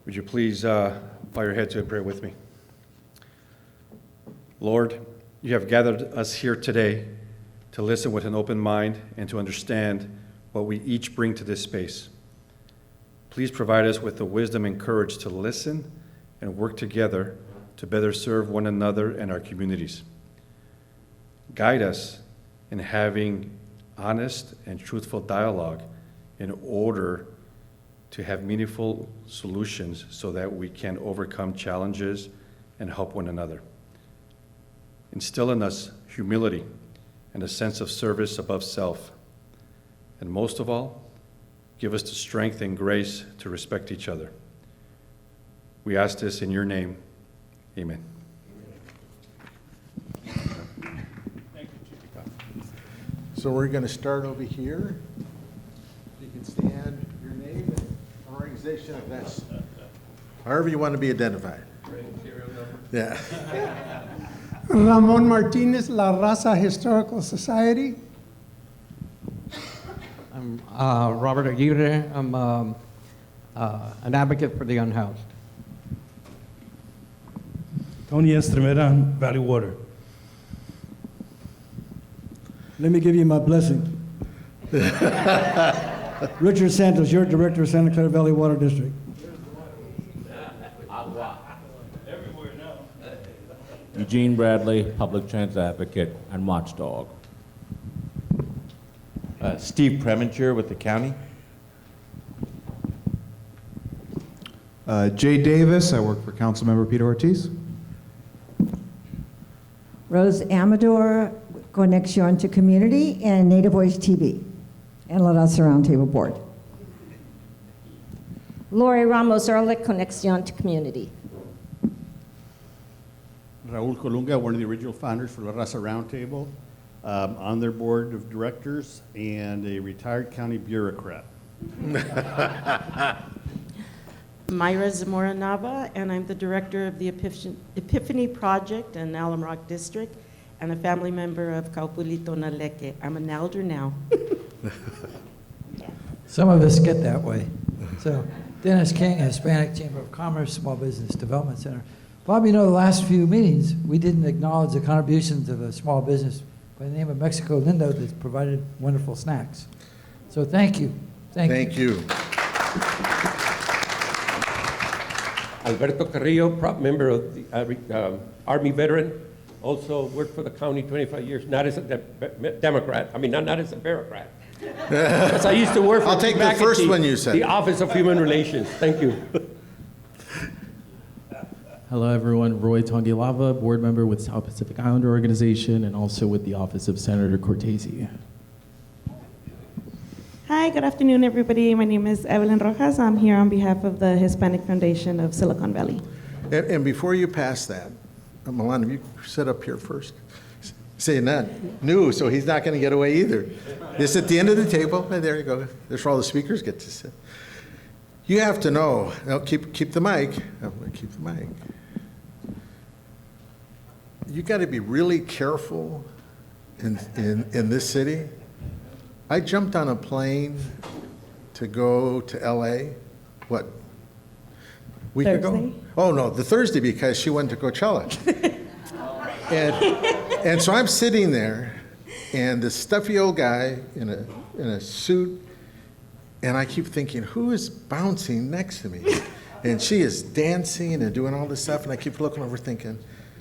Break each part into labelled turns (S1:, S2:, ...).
S1: Would you please bow your heads and pray with me? Lord, you have gathered us here today to listen with an open mind and to understand what we each bring to this space. Please provide us with the wisdom and courage to listen and work together to better serve one another and our communities. Guide us in having honest and truthful dialogue in order to have meaningful solutions so that we can overcome challenges and help one another. Instill in us humility and a sense of service above self. And most of all, give us the strength and grace to respect each other. We ask this in your name. Amen.
S2: Thank you, Chief. So we're going to start over here. You can stand your name and organization if that's however you want to be identified. Yeah.
S3: Ramon Martinez, La Raza Historical Society.
S4: I'm Robert Aguirre. I'm an advocate for the unhoused.
S5: Tony Estremera, Valley Water.
S6: Let me give you my blessing. Richard Santos, your director of Santa Clara Valley Water District.
S7: Eugene Bradley, Public Transit Advocate and Watchdog.
S8: Steve Preminger with the county.
S9: Jay Davis, I work for Councilmember Peter Ortiz.
S10: Rose Amador, Conexión to Community, and Native Voice TV, and La Raza Roundtable Board.
S11: Lori Ramos Ehrlich, Conexión to Community.
S12: Raul Colunga, one of the original founders for La Raza Roundtable, on their board of directors, and a retired county bureaucrat.
S13: Mayra Zamora Nava, and I'm the director of the Epiphany Project in Alum Rock District, and a family member of Caupulito Naleque. I'm an elder now.
S14: Yeah. Some of us get that way. So, Dennis King, Hispanic Chamber of Commerce, Small Business Development Center. Bob, you know, the last few meetings, we didn't acknowledge the contributions of a small business by the name of Mexico Lindo that's provided wonderful snacks. So thank you.
S2: Thank you.
S15: Alberto Carrillo, prop member of the Army veteran, also worked for the county 25 years, not as a Democrat, not as a bureaucrat. Because I used to work for
S2: I'll take the first one you said.
S15: The Office of Human Relations. Thank you.
S16: Hello, everyone. Roy Tongilava, board member with South Pacific Islander Organization and also with the Office of Senator Cortese.
S13: Hi, good afternoon, everybody. My name is Evelyn Rojas. I'm here on behalf of the Hispanic Foundation of Silicon Valley.
S2: And before you pass that, Milan, if you sit up here first. Saying that, new, so he's not going to get away either. It's at the end of the table. And there you go. There's where all the speakers get to sit. You have to know. Now keep the mic. Keep the mic. You got to be really careful in this city. I jumped on a plane to go to LA, what, week
S13: Thursday?
S2: ago? Oh no, the Thursday, because she went to Coachella. and so I'm sitting there, and this stuffy old guy in a suit, and I keep thinking, who is bouncing next to me? And she is dancing and doing all this stuff, and I keep looking over thinking,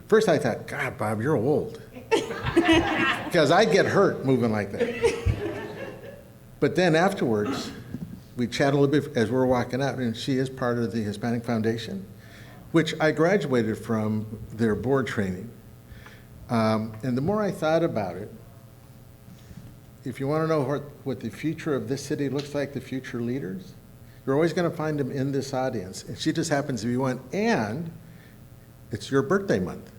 S2: first I thought, God, Bob, you're old. Because I get hurt moving like that. But then afterwards, we chat a little bit as we're walking out, and she is part of the Hispanic Foundation, which I graduated from their board training. And the more I thought about it, if you want to know what the future of this city looks like, the future leaders, you're always going to find them in this audience. And she just happens to be one, and it's your birthday month.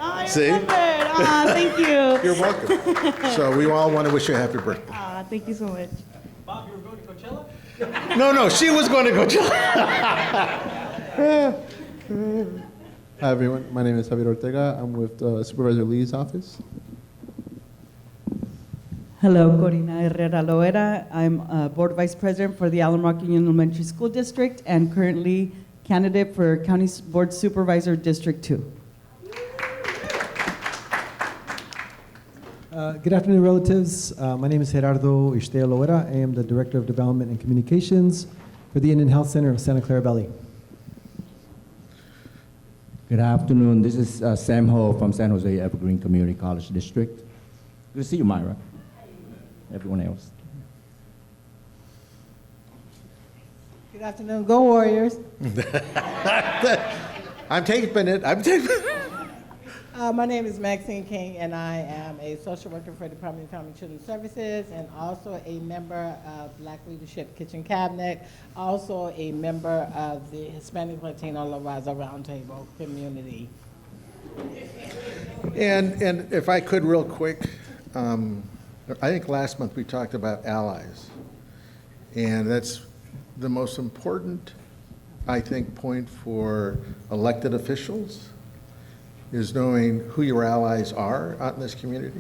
S13: Oh,
S2: see?
S13: Thank you.
S2: You're welcome. So we all want to wish you a happy birthday.
S13: Thank you so much.
S4: Bob, you were going to Coachella?
S2: No, she was going to Coachella.
S9: Hi, everyone. My name is Javier Ortega. I'm with Supervisor Lee's office.
S17: Hello, Corina Herrera Loera. I'm Board Vice President for the Alum Union Elementary School District and currently candidate for County Board Supervisor District 2.
S6: Good afternoon, relatives. My name is Gerardo Istea Loera. I am the Director of Development and Communications for the Indian Health Center of Santa Clara Valley.
S18: Good afternoon. This is Sam Ho from San Jose Evergreen Community College District. Good to see you, Myra. Everyone else.
S17: Good afternoon. Go Warriors.
S2: I'm taping it. I'm taping it.
S17: My name is Maxine King, and I am a social worker for the Department of Family and Children's Services, and also a member of Black Leadership Kitchen Cabinet, also a member of the Hispanic Latino Raza Roundtable community.
S2: And if I could real quick, I think last month we talked about allies. And that's the most important, I think, point for elected officials is knowing who your allies are out in this community.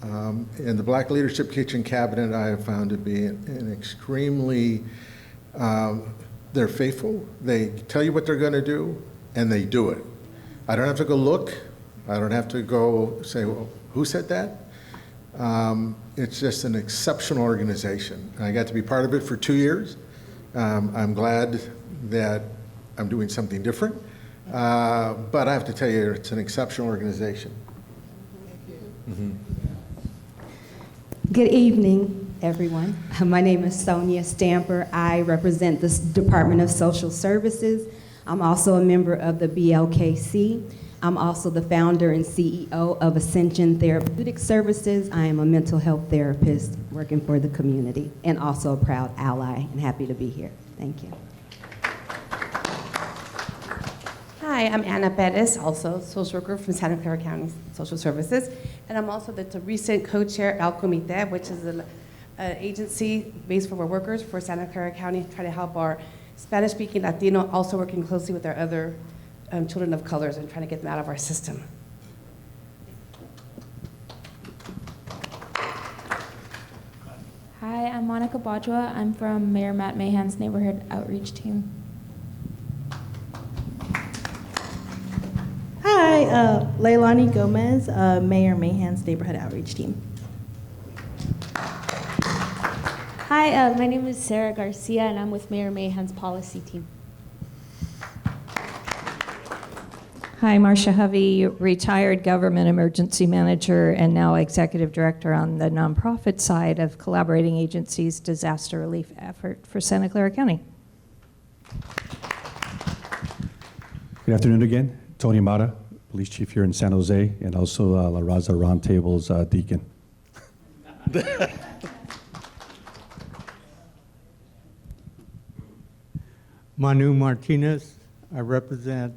S2: And the Black Leadership Kitchen Cabinet I have found to be an extremely, they're faithful. They tell you what they're going to do, and they do it. I don't have to go look. I don't have to go say, well, who said that? It's just an exceptional organization. I got to be part of it for 2 years. I'm glad that I'm doing something different. But I have to tell you, it's an exceptional organization. Thank you.
S19: Good evening, everyone. My name is Sonia Stamper. I represent the Department of Social Services. I'm also a member of the BLKC. I'm also the founder and CEO of Ascension Therapeutic Services. I am a mental health therapist working for the community and also a proud ally and happy to be here. Thank you.
S20: Hi, I'm Anna Perez, also social worker from Santa Clara County Social Services, and I'm also the recent co-chair at El Comité, which is an agency based for our workers for Santa Clara County, trying to help our Spanish-speaking Latino, also working closely with our other children of colors and trying to get them out of our system.
S21: Hi, I'm Monica Bajwa. I'm from Mayor Matt Mahan's Neighborhood Outreach Team.
S22: Hi, Leilani Gomez, Mayor Mahan's Neighborhood Outreach Team.
S23: Hi, my name is Sarah Garcia, and I'm with Mayor Mahan's Policy Team.
S24: Hi, Marcia Hovey, retired government emergency manager and now executive director on the nonprofit side of Collaborating Agencies Disaster Relief Effort for Santa Clara County.
S1: Good afternoon again. Tony Mata, police chief here in San Jose, and also La Raza Roundtable's deacon.
S25: Manu Martinez, I represent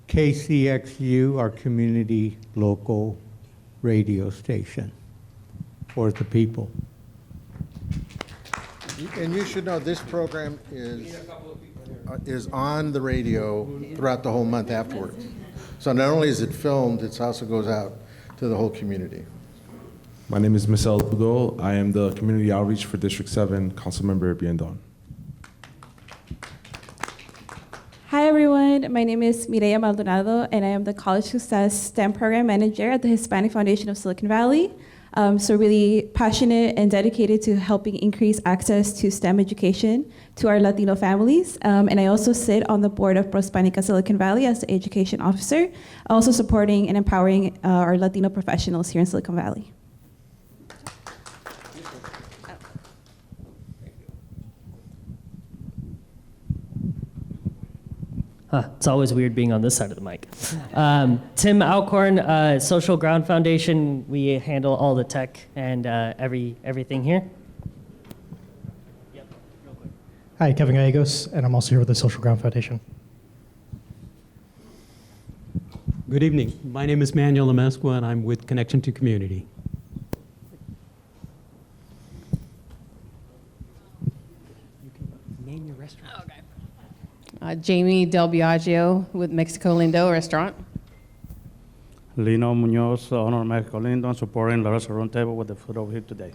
S25: KCXU, our community local radio station for the people.
S2: And you should know this program is on the radio throughout the whole month afterwards. So not only is it filmed, it also goes out to the whole community.
S26: My name is Michelle Lugo. I am the Community Outreach for District 7, Councilmember Doan.
S21: Hi, everyone. My name is Mireya Maldonado, and I am the College Success STEM Program Manager at the Hispanic Foundation of Silicon Valley. So really passionate and dedicated to helping increase access to STEM education to our Latino families. And I also sit on the board of Prospanica Silicon Valley as the education officer, also supporting and empowering our Latino professionals here in Silicon Valley.
S27: It's always weird being on this side of the mic. Tim Alcorn, Social Ground Foundation. We handle all the tech and everything here.
S28: Hi, Kevin Gallegos, and I'm also here with the Social Ground Foundation.
S29: Good evening. My name is Manuel Amesqua, and I'm with Connection to Community.
S27: Name your restaurant.
S20: Jamie Del Biagio with Mexico Lindo Restaurant.
S3: Lino Munoz, Honor Mexico Lindo, and supporting the Raza Roundtable with the food over here today.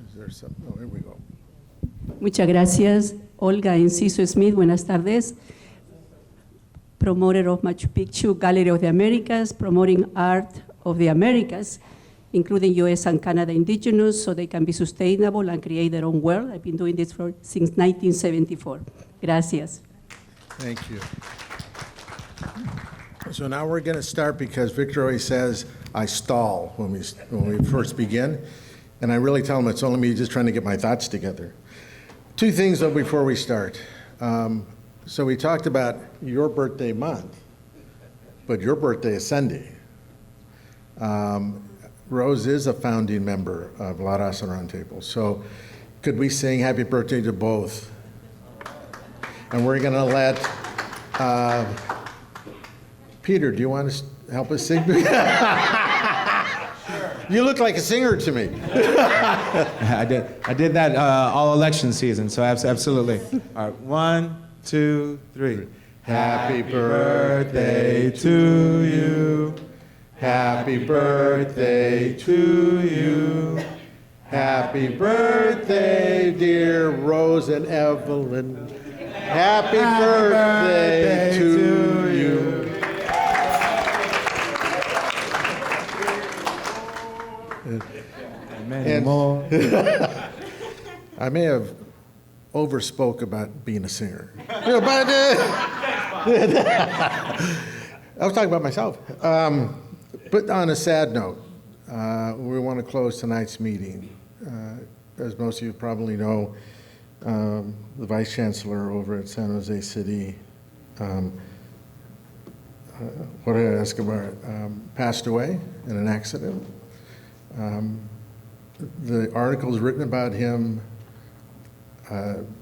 S2: Is there some? Oh, here we go.
S5: Muchas gracias, Olga Enciso Smith. Buenas tardes. Promoter of Machu Picchu Gallery of the Americas, promoting art of the Americas, including U.S. and Canada indigenous, so they can be sustainable and create their own world. I've been doing this since 1974. Gracias.
S2: Thank you. So now we're going to start because Victor always says I stall when we first begin, and I really tell him it's only me just trying to get my thoughts together. Two things though before we start. So we talked about your birthday month, but your birthday is Sunday. Rose is a founding member of Raza Roundtable, so could we sing happy birthday to both? And we're going to let Peter, do you want to help us sing? You look like a singer to me.
S9: I did that all election season, so absolutely. All right, 1, 2, 3.
S2: Happy birthday to you. Happy birthday to you. Happy birthday, dear Rose and Evelyn. Happy birthday to you.
S9: Many more.
S2: I may have overspoke about being a singer. But I was talking about myself. But on a sad note, we want to close tonight's meeting. As most of you probably know, the Vice Chancellor over at San Jose City, Jorge Escobar, passed away in an accident. The articles written about him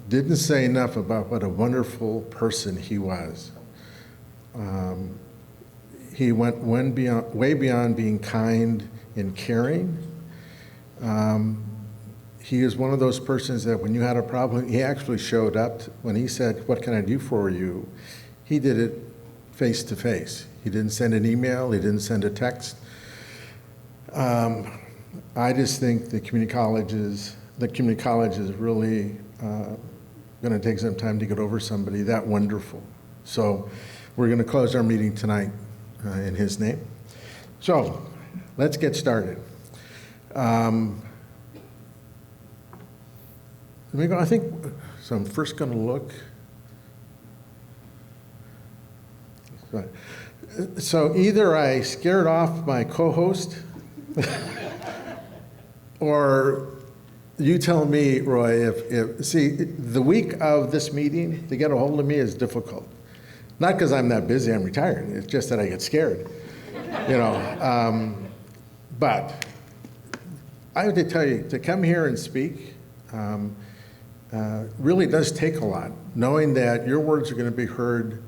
S2: didn't say enough about what a wonderful person he was. He went way beyond being kind and caring. He is one of those persons that when you had a problem, he actually showed up. When he said, "What can I do for you?" he did it face to face. He didn't send an email, he didn't send a text. I just think the community college is really going to take some time to get over somebody that wonderful. So we're going to close our meeting tonight in his name. So let's get started. Domingo, I think, so I'm first going to look. So either I scared off my co-host or you tell me, Roy, see, the week of this meeting, to get a hold of me is difficult. Not because I'm that busy, I'm retired. It's just that I get scared, you know. But I have to tell you, to come here and speak really does take a lot, knowing that your words are going to be heard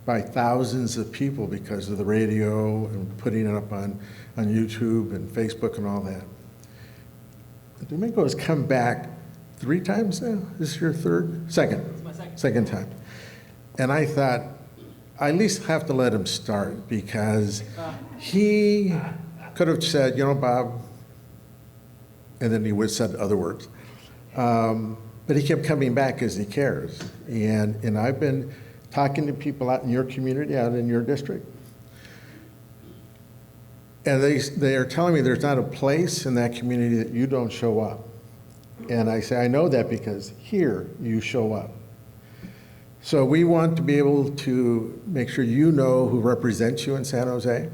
S2: by thousands of people because of the radio and putting it up on YouTube and Facebook and all that. Domingo has come back 3 times now. This is your third? Second. It's my second time. And I thought, I at least have to let him start because he could have said, you know, Bob, and then he would have said other words. But he kept coming back because he cares. And I've been talking to people out in your community, out in your district. And they are telling me there's not a place in that community that you don't show up. And I say, I know that because here you show up. So we want to be able to make sure you know who represents you in San Jose,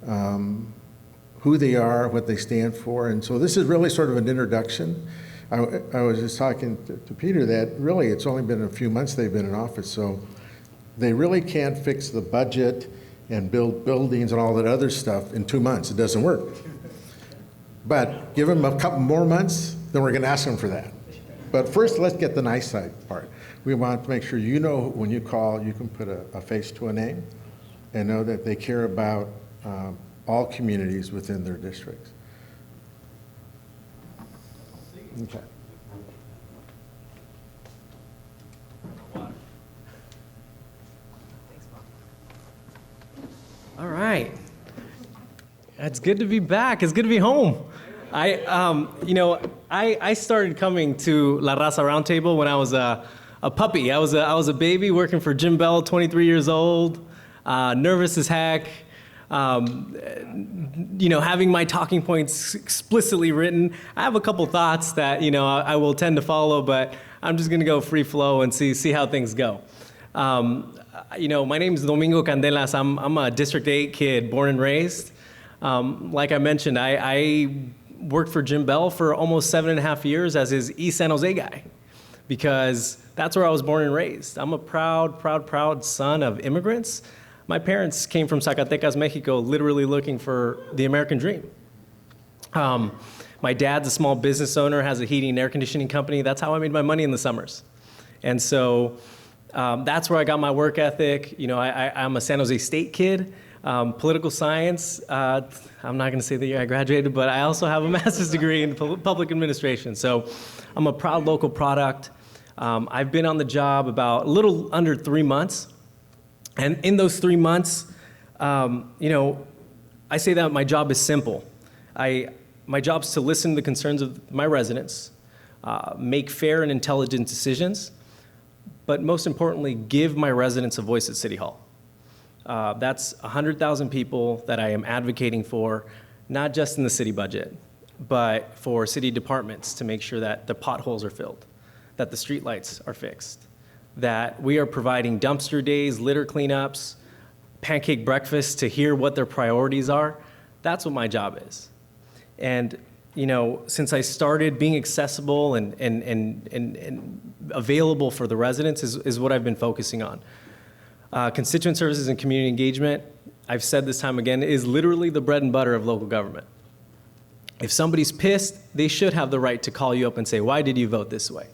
S2: who they are, what they stand for. And so this is really sort of an introduction. I was just talking to Peter that really it's only been a few months they've been in office, so they really can't fix the budget and build buildings and all that other stuff in 2 months. It doesn't work. But give them a couple more months, then we're going to ask them for that. But first, let's get the nice side part. We want to make sure you know when you call, you can put a face to a name and know that they care about all communities within their districts. Okay.
S7: All right. It's good to be back. It's good to be home. I started coming to La Raza Roundtable when I was a puppy. I was a baby working for Jim Bell, 23 years old, nervous as heck. Having my talking points explicitly written. I have a couple thoughts that I will tend to follow, but I'm just gonna go free flow and see how things go. My name is Domingo Candelas. I'm a District 8 kid, born and raised. Like I mentioned, I worked for Jim Bell for almost 7.5 years as his East San Jose guy, because that's where I was born and raised. I'm a proud son of immigrants. My parents came from Zacatecas, Mexico, literally looking for the American dream. My dad's a small business owner, has a heating and air conditioning company. That's how I made my money in the summers. And so that's where I got my work ethic. I'm a San Jose State kid, political science. I'm not gonna say the year I graduated, but I also have a master's degree in public administration. So I'm a proud local product. I've been on the job about a little under 3 months. And in those 3 months, I say that my job is simple. My job is to listen to the concerns of my residents, make fair and intelligent decisions, but most importantly, give my residents a voice at City Hall. That's 100,000 people that I am advocating for, not just in the city budget, but for city departments to make sure that the potholes are filled, that the streetlights are fixed, that we are providing dumpster days, litter cleanups, pancake breakfast to hear what their priorities are. That's what my job is. And since I started, being accessible and available for the residents is what I've been focusing on. Constituent services and community engagement, I've said this time again, is literally the bread and butter of local government. If somebody's pissed, they should have the right to call you up and say, why did you vote this way?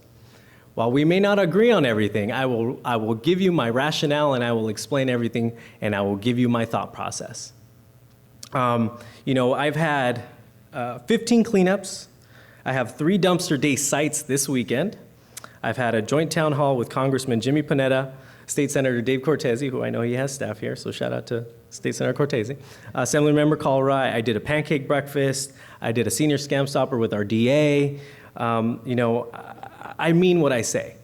S7: While we may not agree on everything, I will give you my rationale and I will explain everything and I will give you my thought process. I've had 15 cleanups. I have 3 dumpster day sites this weekend. I've had a joint town hall with Congressman Jimmy Panetta, State Senator Dave Cortese, who I know he has staff here, so shout out to State Senator Cortese. Assemblymember Clara, I did a pancake breakfast. I did a senior scam stopper with our DA. I mean what I say.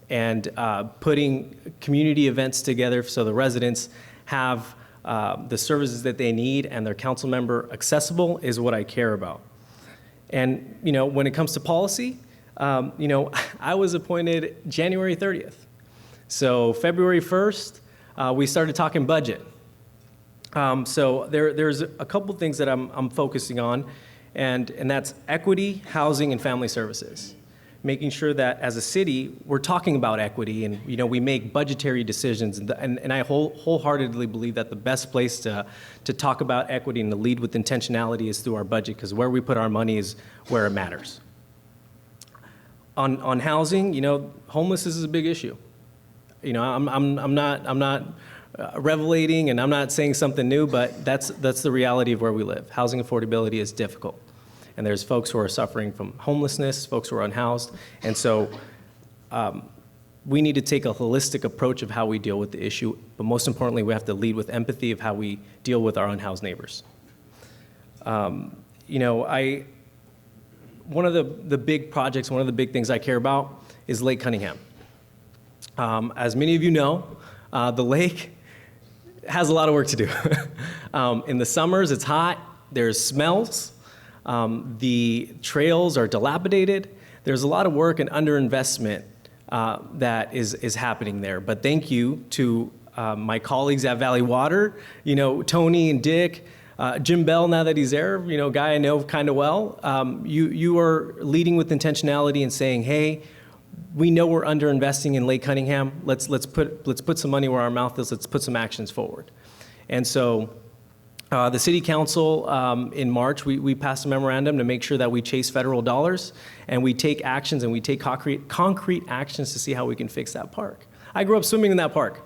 S7: And putting community events together so the residents have the services that they need and their council member accessible is what I care about. And when it comes to policy, I was appointed January 30th. So February 1st, we started talking budget. So there's a couple things that I'm focusing on, and that's equity, housing, and family services. Making sure that as a city, we're talking about equity and we make budgetary decisions. And I wholeheartedly believe that the best place to talk about equity and to lead with intentionality is through our budget, because where we put our money is where it matters. On housing, homelessness is a big issue. I'm not revelating and I'm not saying something new, but that's the reality of where we live. Housing affordability is difficult. And there's folks who are suffering from homelessness, folks who are unhoused. And so we need to take a holistic approach of how we deal with the issue, but most importantly, we have to lead with empathy of how we deal with our unhoused neighbors. One of the big projects, one of the big things I care about is Lake Cunningham. As many of you know, the lake has a lot of work to do. In the summers, it's hot, there's smells, the trails are dilapidated. There's a lot of work and underinvestment that is happening there. But thank you to my colleagues at Valley Water, Tony and Dick, Jim Bell, now that he's there, guy I know kind of well. You are leading with intentionality and saying, hey, we know we're underinvesting in Lake Cunningham. Let's put some money where our mouth is. Let's put some actions forward. And so the city council in March, we passed a memorandum to make sure that we chase federal dollars and we take actions and we take concrete actions to see how we can fix that park. I grew up swimming in that park.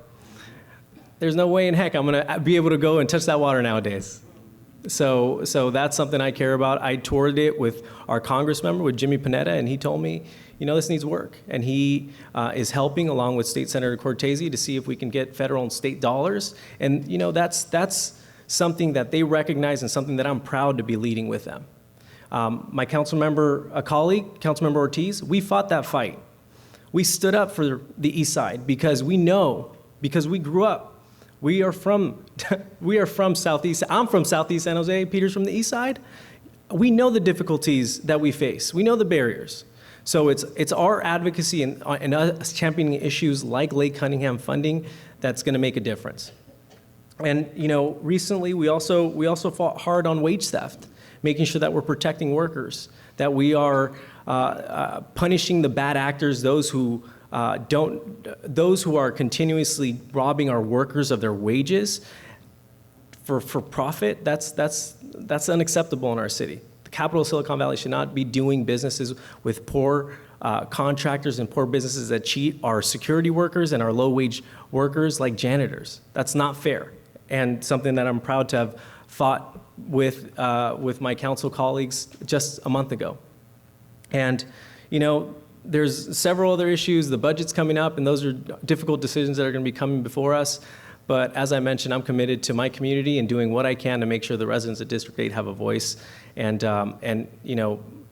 S7: There's no way in heck I'm gonna be able to go and touch that water nowadays. So that's something I care about. I toured it with our Congress member, with Jimmy Panetta, and he told me, this needs work. And he is helping along with State Senator Cortese to see if we can get federal and state dollars. And that's something that they recognize and something that I'm proud to be leading with them. My council member, a colleague, Councilmember Ortiz, we fought that fight. We stood up for the East Side because we know, because we grew up. We are from Southeast. I'm from Southeast San Jose. Peter's from the East Side. We know the difficulties that we face. We know the barriers. So it's our advocacy and us championing issues like Lake Cunningham funding that's going to make a difference. And recently we also fought hard on wage theft, making sure that we're protecting workers, that we are punishing the bad actors, those who are continuously robbing our workers of their wages for profit. That's unacceptable in our city. The capital of Silicon Valley should not be doing businesses with poor contractors and poor businesses that cheat our security workers and our low-wage workers like janitors. That's not fair, and something that I'm proud to have fought with my council colleagues just a month ago. And there's several other issues. The budget's coming up, and those are difficult decisions that are going to be coming before us. But as I mentioned, I'm committed to my community and doing what I can to make sure the residents of District 8 have a voice. And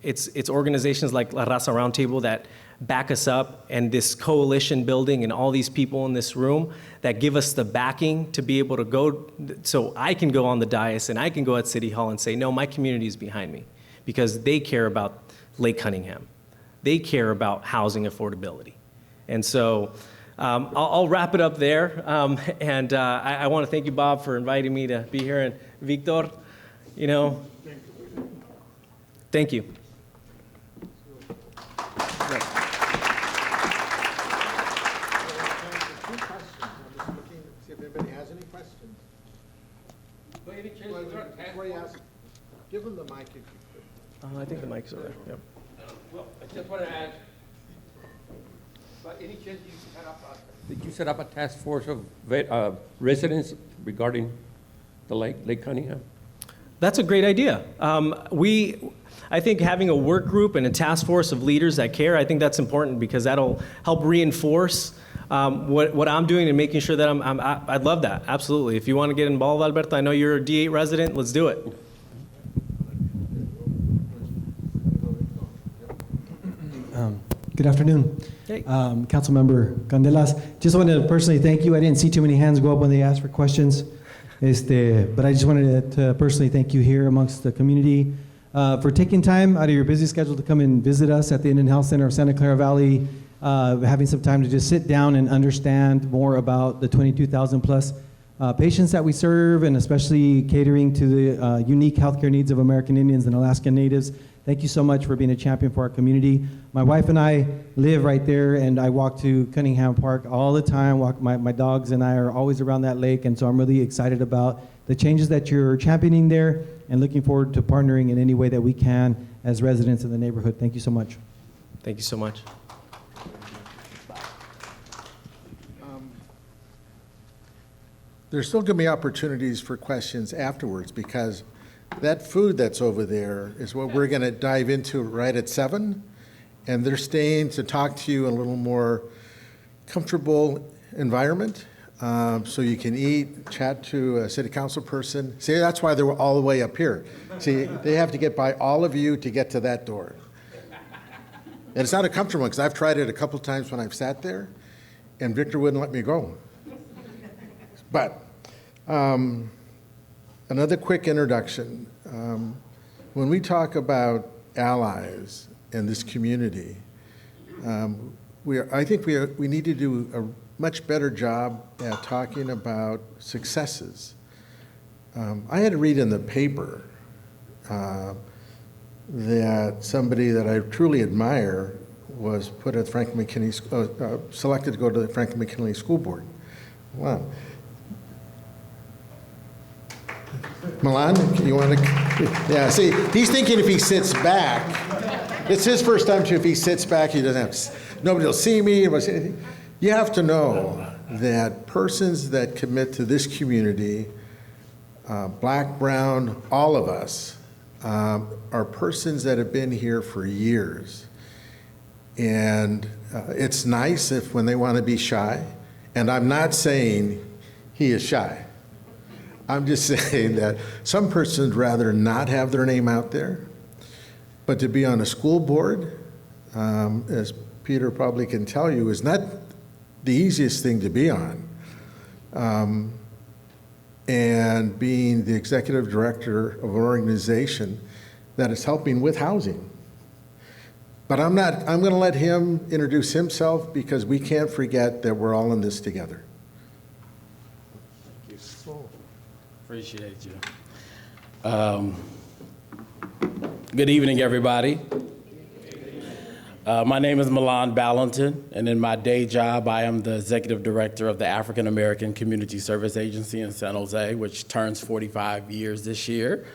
S7: it's organizations like La Raza Roundtable that back us up, and this coalition building and all these people in this room that give us the backing to be able to go, so I can go on the dais and I can go at City Hall and say, no, my community is behind me, because they care about Lake Cunningham. They care about housing affordability. And so I'll wrap it up there. I want to thank you, Bob, for inviting me to be here. And Victor, thank you.
S2: See if anybody has any questions. Give them the mic if you could.
S7: I think the mic's over there. Yep.
S4: Well, I just want to ask, by any chance did you set up a task force of residents regarding the Lake Cunningham?
S7: That's a great idea. I think having a work group and a task force of leaders that care, I think that's important, because that'll help reinforce what I'm doing and making sure that I'd love that, absolutely. If you want to get involved, Alberto, I know you're a D8 resident, let's do it.
S6: Good afternoon.
S7: Hey.
S6: Councilmember Candelas. Just wanted to personally thank you. I didn't see too many hands go up when they asked for questions. But I just wanted to personally thank you here amongst the community for taking time out of your busy schedule to come and visit us at the Indian Health Center of Santa Clara Valley, having some time to just sit down and understand more about the 22,000 plus patients that we serve, and especially catering to the unique healthcare needs of American Indians and Alaskan Natives. Thank you so much for being a champion for our community. My wife and I live right there, and I walk to Cunningham Park all the time. My dogs and I are always around that lake, and so I'm really excited about the changes that you're championing there, and looking forward to partnering in any way that we can as residents in the neighborhood. Thank you so much.
S7: Thank you so much.
S2: There's still going to be opportunities for questions afterwards, because that food that's over there is what we're going to dive into right at 7, and they're staying to talk to you in a little more comfortable environment, so you can eat, chat to a city council person. See, that's why they were all the way up here. See, they have to get by all of you to get to that door. And it's not a comfortable one, because I've tried it a couple times when I've sat there, and Victor wouldn't let me go. But another quick introduction. When we talk about allies in this community, I think we need to do a much better job at talking about successes. I had to read in the paper that somebody that I truly admire was put at Franklin McKinley, selected to go to the Franklin McKinley School Board. Wow. Milan, you want to? Yeah, see, he's thinking if he sits back, it's his first time too. If he sits back, he doesn't have, nobody will see me. You have to know that persons that commit to this community black, brown, all of us, are persons that have been here for years. And it's nice if when they want to be shy, and I'm not saying he is shy. I'm just saying that some persons rather not have their name out there, but to be on a school board, as Peter probably can tell you, is not the easiest thing to be on. And being the executive director of an organization that is helping with housing. But I'm going to let him introduce himself because we can't forget that we're all in this together.
S8: Thank you. Appreciate you. Good evening, everybody. My name is Milan Ballantyne, and in my day job, I am the executive director of the African American Community Service Agency in San Jose, which turns 45 years this year.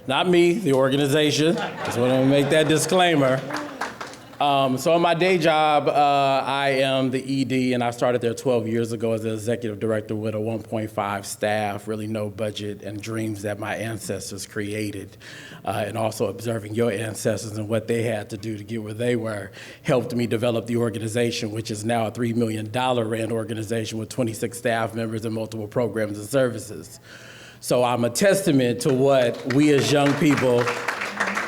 S8: Not me, the organization. Just want to make that disclaimer. So in my day job, I am the ED, and I started there 12 years ago as the executive director with a 1.5 staff, really no budget, and dreams that my ancestors created. And also observing your ancestors and what they had to do to get where they were helped me develop the organization, which is now a $3 million rand organization with 26 staff members and multiple programs and services. So I'm a testament to what we as young people,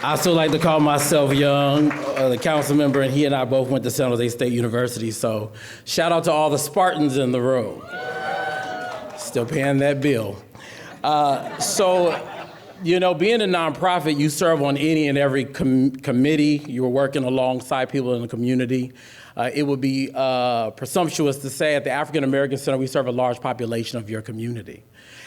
S8: I still like to call myself young, the council member, and he and I both went to San Jose State University, so shout out to all the Spartans in the room. Still paying that bill. You know, being a nonprofit, you serve on any and every committee. You're working alongside people in the community. It would be presumptuous to say at the African American Center, we serve a large population of your community.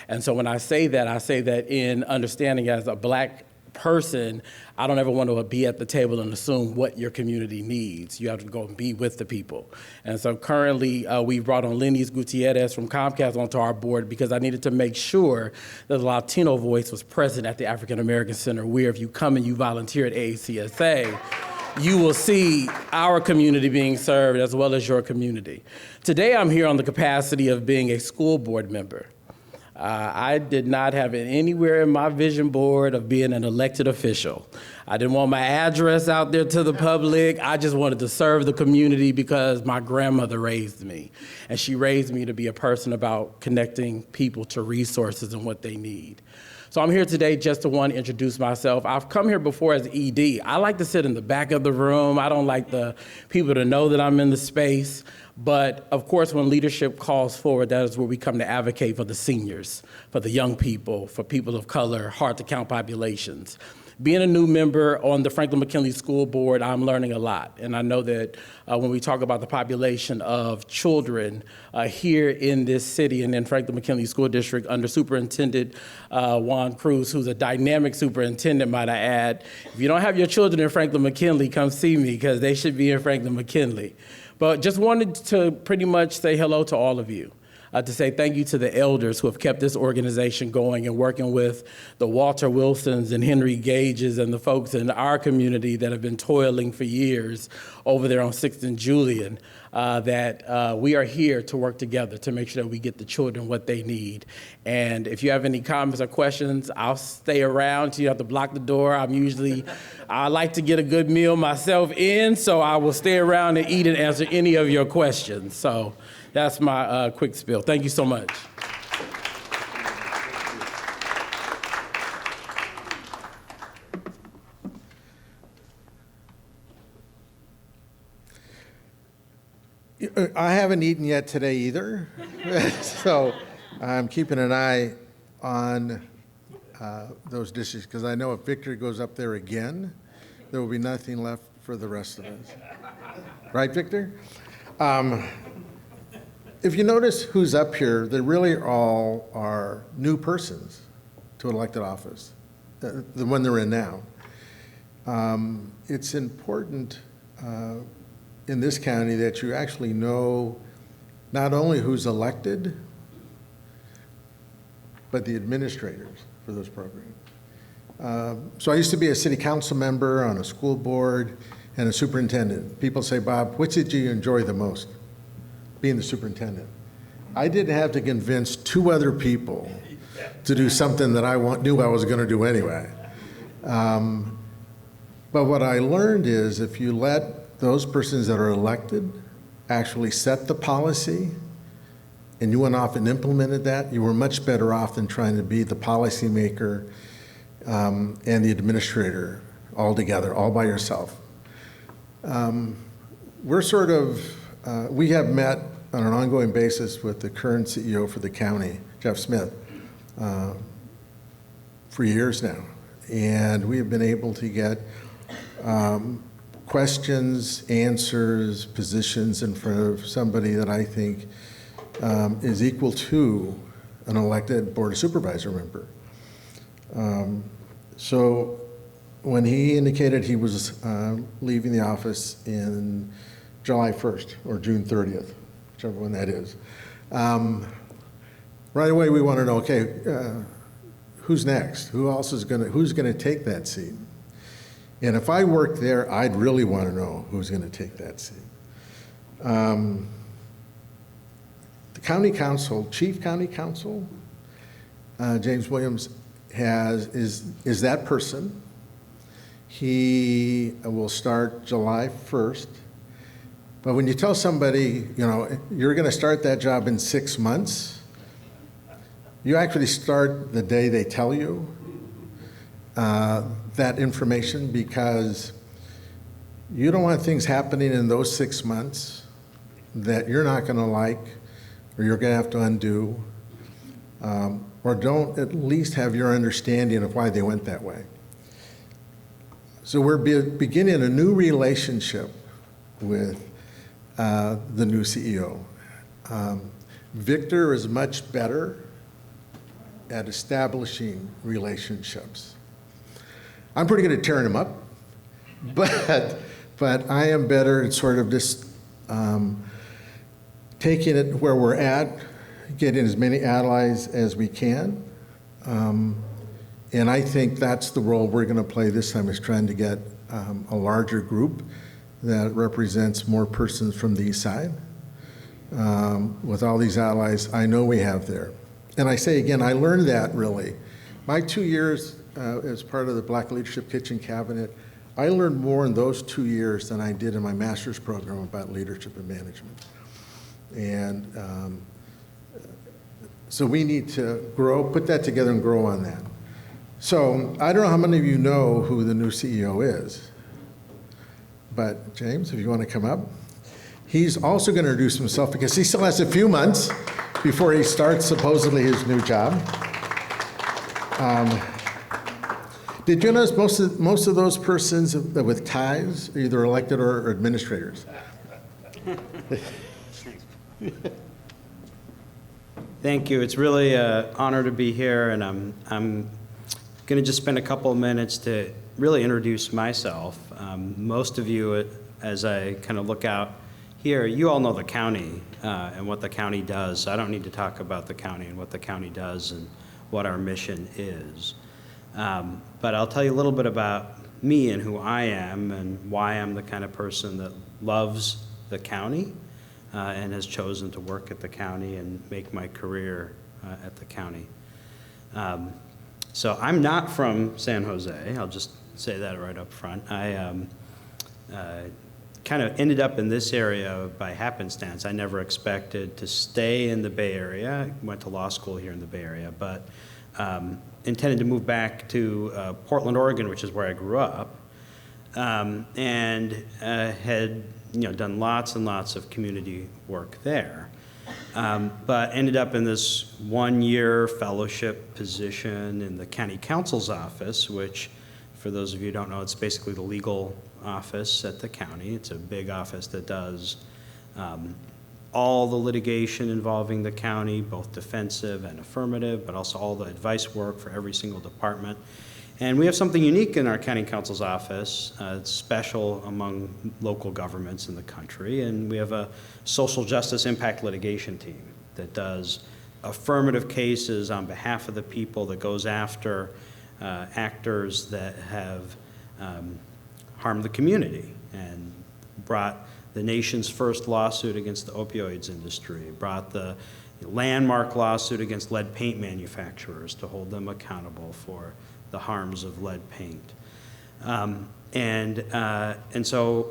S8: And so when I say that in understanding as a black person, I don't ever want to be at the table and assume what your community needs. You have to go and be with the people. And so currently, we brought on Lenny's Gutierrez from Comcast onto our board because I needed to make sure that the Latino voice was present at the African American Center, where if you come and you volunteer at AACSA, you will see our community being served as well as your community. Today, I'm here on the capacity of being a school board member. I did not have it anywhere in my vision board of being an elected official. I didn't want my address out there to the public. I just wanted to serve the community because my grandmother raised me. And she raised me to be a person about connecting people to resources and what they need. So I'm here today just to introduce myself. I've come here before as ED. I like to sit in the back of the room. I don't like the people to know that I'm in the space. But of course, when leadership calls forward, that is where we come to advocate for the seniors, for the young people, for people of color, hard to count populations. Being a new member on the Franklin McKinley School Board, I'm learning a lot. And I know that when we talk about the population of children here in this city and in Franklin McKinley School District under Superintendent Juan Cruz, who's a dynamic superintendent, might I add, if you don't have your children in Franklin McKinley, come see me because they should be in Franklin McKinley. But just wanted to pretty much say hello to all of you. To say thank you to the elders who have kept this organization going and working with the Walter Wilsons and Henry Gages and the folks in our community that have been toiling for years over there on 6th and Julian, that we are here to work together to make sure that we get the children what they need. And if you have any comments or questions, I'll stay around. You have to block the door. I like to get a good meal myself in, so I will stay around and eat and answer any of your questions. So that's my quick spiel. Thank you so much.
S2: I haven't eaten yet today either, so I'm keeping an eye on those dishes because I know if Victor goes up there again, there will be nothing left for the rest of us. Right, Victor? If you notice who's up here, they really all are new persons to elected office, the one they're in now. It's important in this county that you actually know not only who's elected, but the administrators for those programs. So I used to be a city council member on a school board and a superintendent. People say, Bob, which did you enjoy the most? Being the superintendent. I didn't have to convince two other people to do something that knew I was going to do anyway. But what I learned is if you let those persons that are elected actually set the policy, and you went off and implemented that, you were much better off than trying to be the policymaker and the administrator all together, all by yourself. We're sort of, we have met on an ongoing basis with the current CEO for the county, Jeff Smith, for years now. And we have been able to get questions, answers, positions in front of somebody that I think is equal to an elected Board of Supervisor member. So when he indicated he was leaving the office in July 1st or June 30th, whichever one that is, right away we want to know, okay, who's next? Who's gonna take that seat? And if I worked there, I'd really want to know who's going to take that seat. The county council, chief county council, James Williams, is that person. He will start July 1st. But when you tell somebody, you know, you're going to start that job in 6 months, you actually start the day they tell you that information, because you don't want things happening in those 6 months that you're not going to like, or you're going to have to undo, or don't at least have your understanding of why they went that way. So we're beginning a new relationship with the new CEO. Victor is much better at establishing relationships. I'm pretty good at tearing them up, but I am better at sort of just taking it where we're at, getting as many allies as we can. And I think that's the role we're going to play this time, is trying to get a larger group that represents more persons from the east side. With all these allies I know we have there. And I say again, I learned that really. My 2 years as part of the Black Leadership Kitchen Cabinet, I learned more in those 2 years than I did in my master's program about leadership and management. And so we need to grow, put that together and grow on that. So I don't know how many of you know who the new CEO is, but James, if you want to come up. He's also going to introduce himself because he still has a few months before he starts supposedly his new job. Did you notice most of those persons with ties are either elected or administrators?
S10: Thank you. It's really an honor to be here, and I'm going to just spend a couple of minutes to really introduce myself. Most of you, as I kind of look out here, you all know the county and what the county does. So I don't need to talk about the county and what the county does and what our mission is. But I'll tell you a little bit about me and who I am and why I'm the kind of person that loves the county and has chosen to work at the county and make my career at the county. So I'm not from San Jose. I'll just say that right up front. I kind of ended up in this area by happenstance. I never expected to stay in the Bay Area. I went to law school here in the Bay Area, but intended to move back to Portland, Oregon, which is where I grew up, and had done lots and lots of community work there. But ended up in this one-year fellowship position in the county counsel's office, which, for those of you who don't know, it's basically the legal office at the county. It's a big office that does all the litigation involving the county, both defensive and affirmative, but also all the advice work for every single department. And we have something unique in our county counsel's office. It's special among local governments in the country, and we have a social justice impact litigation team that does affirmative cases on behalf of the people, that goes after actors that have harmed the community, and brought the nation's first lawsuit against the opioids industry, brought the landmark lawsuit against lead paint manufacturers to hold them accountable for the harms of lead paint. And so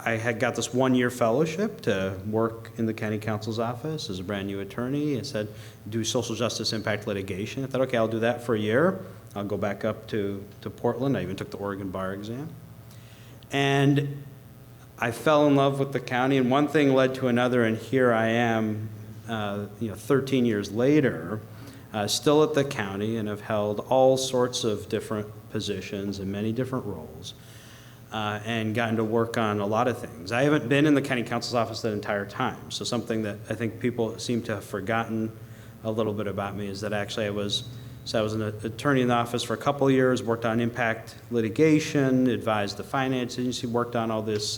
S10: I had got this one-year fellowship to work in the county counsel's office as a brand new attorney. It said, do social justice impact litigation. I thought, okay, I'll do that for a year. I'll go back up to Portland. I even took the Oregon bar exam. And I fell in love with the county, and one thing led to another, and here I am, 13 years later, still at the county, and have held all sorts of different positions in many different roles, and gotten to work on a lot of things. I haven't been in the county counsel's office that entire time, so something that I think people seem to have forgotten a little bit about me is that actually I was an attorney in the office for a couple of years, worked on impact litigation, advised the finance agency, worked on this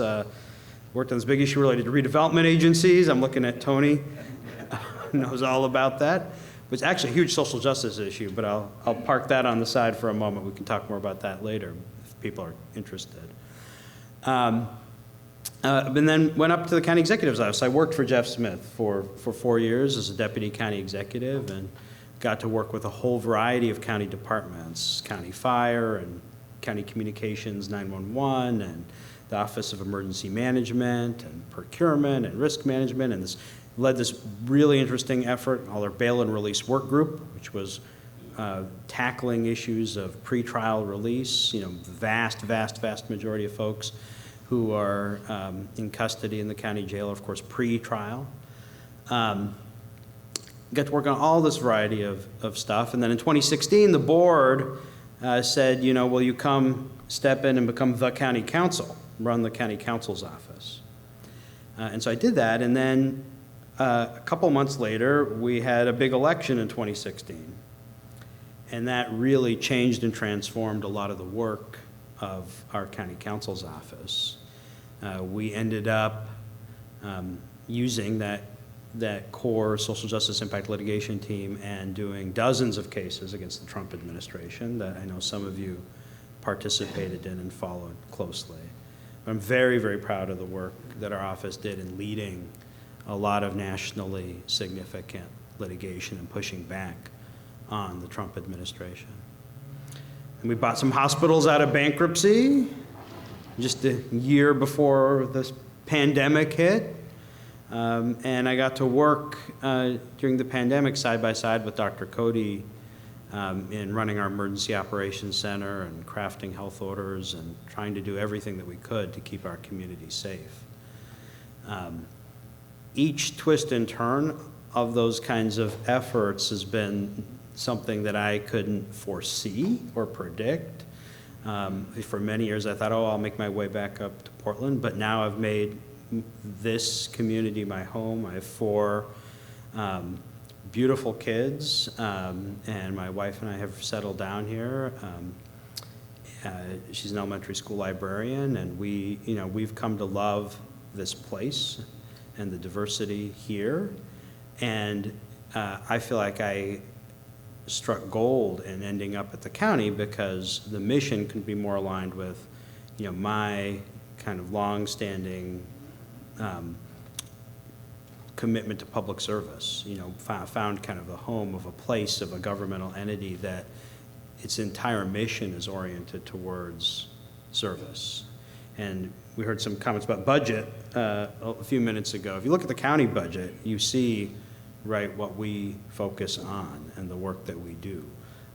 S10: big issue related to redevelopment agencies. I'm looking at Tony, who knows all about that. It's actually a huge social justice issue, but I'll park that on the side for a moment. We can talk more about that later if people are interested. And then went up to the county executive's office. I worked for Jeff Smith for 4 years as a deputy county executive, and got to work with a whole variety of county departments, county fire and county communications 911 and the Office of Emergency Management and procurement and risk management, and led this really interesting effort called our bail and release work group, which was tackling issues of pretrial release. The vast majority of folks who are in custody in the county jail, of course, pre-trial. Got to work on all this variety of stuff. And then in 2016, the board said, will you come step in and become the county council, run the county council's office? And so I did that. And then a couple months later, we had a big election in 2016. And that really changed and transformed a lot of the work of our county council's office. We ended up using that core social justice impact litigation team and doing dozens of cases against the Trump administration that I know some of you participated in and followed closely. I'm very, very proud of the work that our office did in leading a lot of nationally significant litigation and pushing back on the Trump administration. And we bought some hospitals out of bankruptcy just a year before this pandemic hit. And I got to work during the pandemic side by side with Dr. Cody in running our emergency operations center and crafting health orders and trying to do everything that we could to keep our community safe. Each twist and turn of those kinds of efforts has been something that I couldn't foresee or predict. For many years I thought, I'll make my way back up to Portland, but now I've made this community my home. I have 4 beautiful kids, and my wife and I have settled down here. She's an elementary school librarian, and we've come to love this place and the diversity here. And I feel like I struck gold in ending up at the county because the mission couldn't be more aligned with, my kind of long-standing commitment to public service. Found kind of the home of a place of a governmental entity that its entire mission is oriented towards service. And we heard some comments about budget a few minutes ago. If you look at the county budget, you see what we focus on and the work that we do.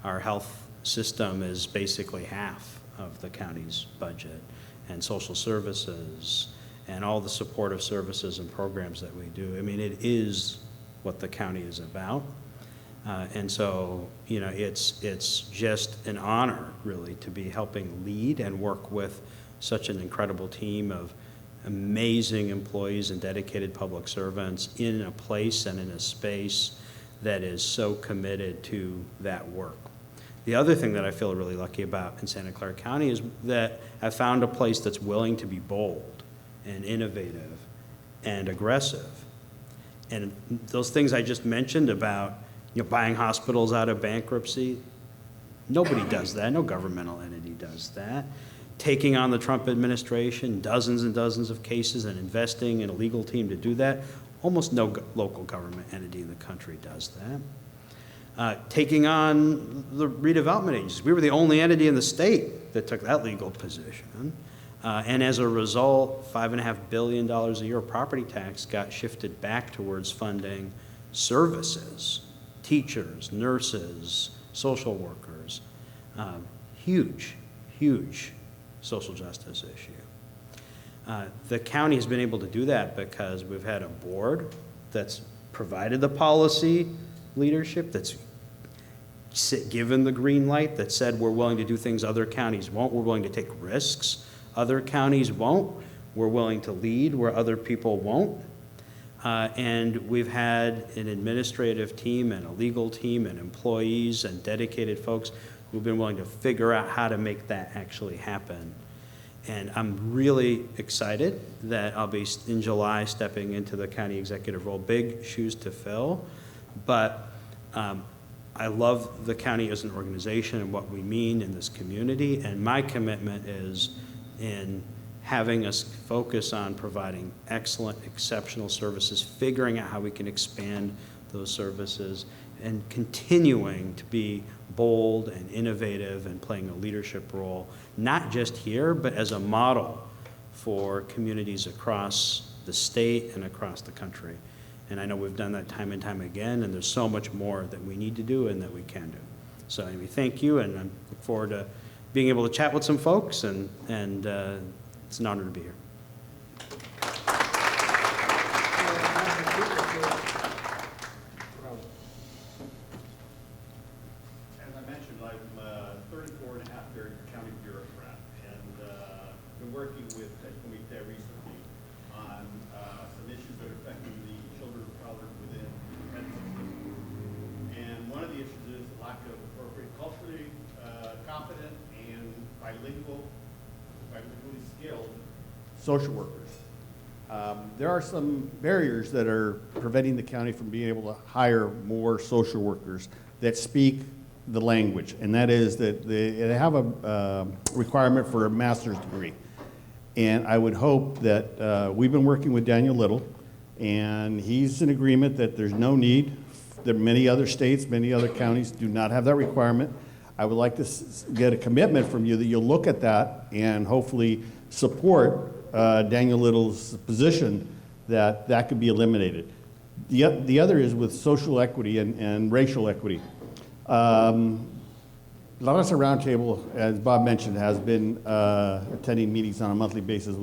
S10: Our health system is basically half of the county's budget, and social services and all the supportive services and programs that we do. I mean, it is what the county is about. And so, it's just an honor, really, to be helping lead and work with such an incredible team of amazing employees and dedicated public servants in a place and in a space that is so committed to that work. The other thing that I feel really lucky about in Santa Clara County is that I found a place that's willing to be bold and innovative and aggressive. And those things I just mentioned about buying hospitals out of bankruptcy, nobody does that. No governmental entity does that. Taking on the Trump administration, dozens and dozens of cases, and investing in a legal team to do that, Almost no local government entity in the country does that. Taking on the redevelopment agencies. We were the only entity in the state that took that legal position. And as a result, $5.5 billion a year of property tax got shifted back towards funding services, teachers, nurses, social workers. Huge, huge social justice issue. The county has been able to do that because we've had a board that's provided the policy leadership, that's given the green light, that said we're willing to do things other counties won't, we're willing to take risks other counties won't, we're willing to lead where other people won't. And we've had an administrative team and a legal team and employees and dedicated folks who've been willing to figure out how to make that actually happen. And I'm really excited that I'll be, in July, stepping into the county executive role. Big shoes to fill, but I love the county as an organization and what we mean in this community, and my commitment is in having us focus on providing excellent, exceptional services, figuring out how we can expand those services, and continuing to be bold and innovative and playing a leadership role, not just here, but as a model for communities across the state and across the country. And I know we've done that time and time again, and there's so much more that we need to do and that we can do. So anyway, thank you, and I look forward to being able to chat with some folks, and it's an honor to be here.
S11: As I mentioned, I'm 34 and a half year county bureaucrat, and been working with Comité recently on some issues that are affecting the children of color within the ed system. And one of the issues is the lack of appropriate culturally competent and bilingually skilled social workers. There are some barriers that are preventing the county from being able to hire more social workers that speak the language, and that is that they have a requirement for a master's degree. And I would hope that we've been working with Daniel Little, and he's in agreement that there's no need. There are many other states, many other counties do not have that requirement. I would like to get a commitment from you that you'll look at that and hopefully support Daniel Little's position that that could be eliminated. The other is with social equity and racial equity. Raza Roundtable, as Bob mentioned, has been attending meetings on a monthly basis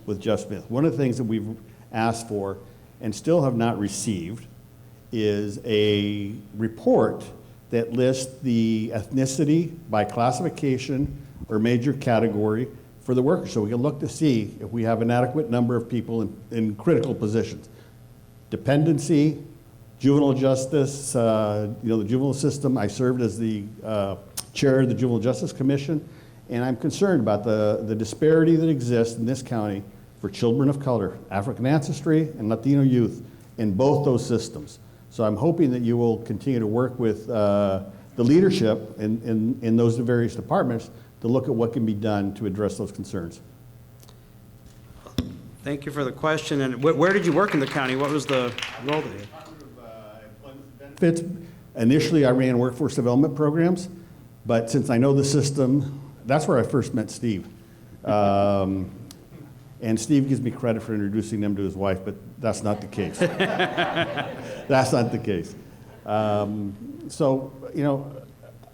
S11: with Jeff Smith. One of the things that we've asked for and still have not received is a report that lists the ethnicity by classification or major category for the workers, so we can look to see if we have an adequate number of people in critical positions. Dependency, juvenile justice, the juvenile system. I served as the chair of the Juvenile Justice Commission, and I'm concerned about the disparity that exists in this county for children of color, African ancestry, and Latino youth in both those systems. So I'm hoping that you will continue to work with the leadership in those various departments to look at what can be done to address those concerns.
S10: Thank you for the question. And where did you work in the county? What was the role that you had?
S11: Benefits.
S1: Initially, I ran workforce development programs, but since I know the system, that's where I first met Steve. And Steve gives me credit for introducing them to his wife, but that's not the case. That's not the case. So,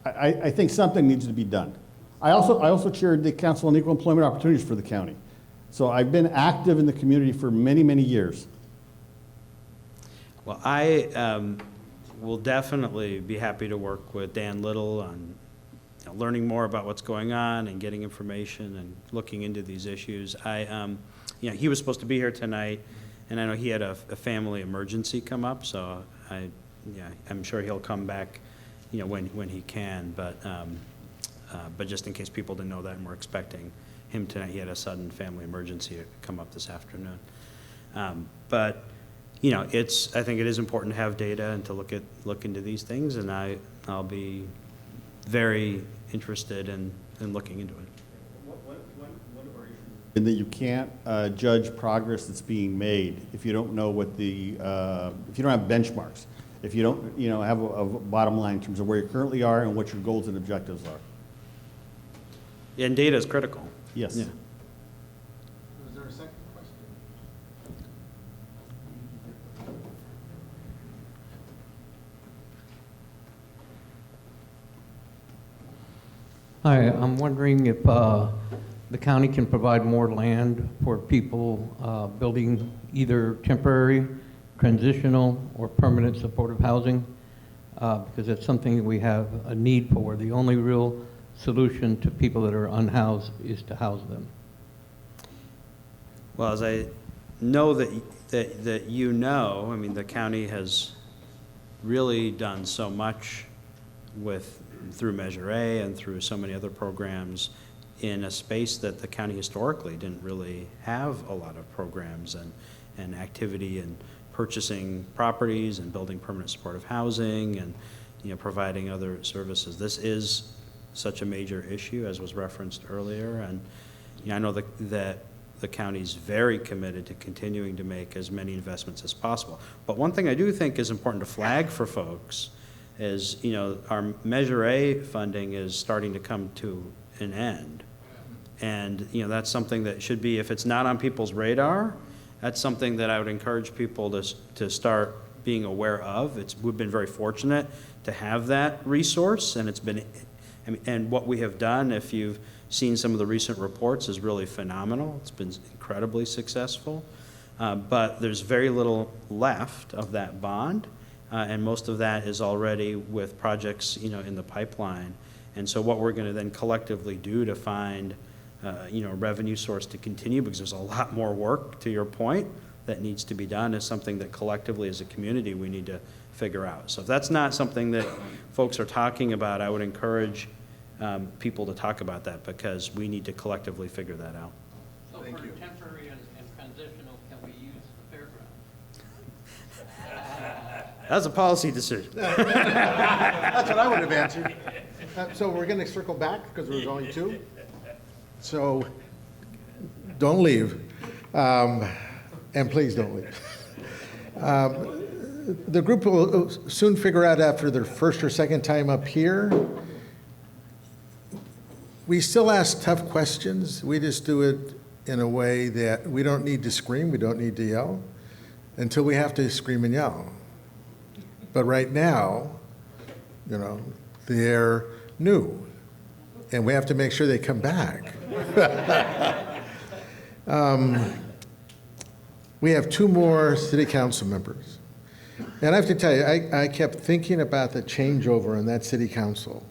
S1: I think something needs to be done. I also chaired the Council on Equal Employment Opportunities for the county. So I've been active in the community for many, many years.
S10: Well, I will definitely be happy to work with Dan Little on learning more about what's going on and getting information and looking into these issues. He was supposed to be here tonight, and I know he had a family emergency come up, so I'm sure he'll come back, when he can. But just in case people didn't know that, and we're expecting him tonight, he had a sudden family emergency to come up this afternoon. But I think it is important to have data and to look into these things, and I'll be very interested in looking into it.
S11: One of our issues In that you can't judge progress that's being made if you don't know what the, if you don't have benchmarks, if you don't, have a bottom line in terms of where you currently are and what your goals and objectives are.
S10: And data is critical.
S11: Yes.
S10: Yeah.
S2: Was there a second question?
S25: Hi, I'm wondering if the county can provide more land for people building either temporary, transitional, or permanent supportive housing, because it's something we have a need for. The only real solution to people that are unhoused is to house them.
S10: Well, as I know that you know, I mean, the county has really done so much through Measure A and through so many other programs in a space that the county historically didn't really have a lot of programs and activity and purchasing properties and building permanent supportive housing and providing other services. This is such a major issue, as was referenced earlier, and I know that the county's very committed to continuing to make as many investments as possible. But one thing I do think is important to flag for folks is, our Measure A funding is starting to come to an end. And, that's something that should be, if it's not on people's radar, that's something that I would encourage people to start being aware of. We've been very fortunate to have that resource, and and what we have done, if you've seen some of the recent reports, is really phenomenal. It's been incredibly successful. But there's very little left of that bond. And most of that is already with projects, in the pipeline. And so what we're going to then collectively do to find, a revenue source to continue, because there's a lot more work, to your point, that needs to be done, is something that collectively as a community we need to figure out. So if that's not something that folks are talking about, I would encourage people to talk about that, because we need to collectively figure that out.
S12: So for temporary and transitional, can we use the fairground?
S10: That's a policy decision.
S2: That's what I would have answered. So we're going to circle back because there was only two. So don't leave, and please don't leave. The group will soon figure out after their first or second time up here. We still ask tough questions. We just do it in a way that we don't need to scream, we don't need to yell, until we have to scream and yell. But right now, they're new, and we have to make sure they come back. We have two more city council members. And I have to tell you, I kept thinking about the changeover in that city council.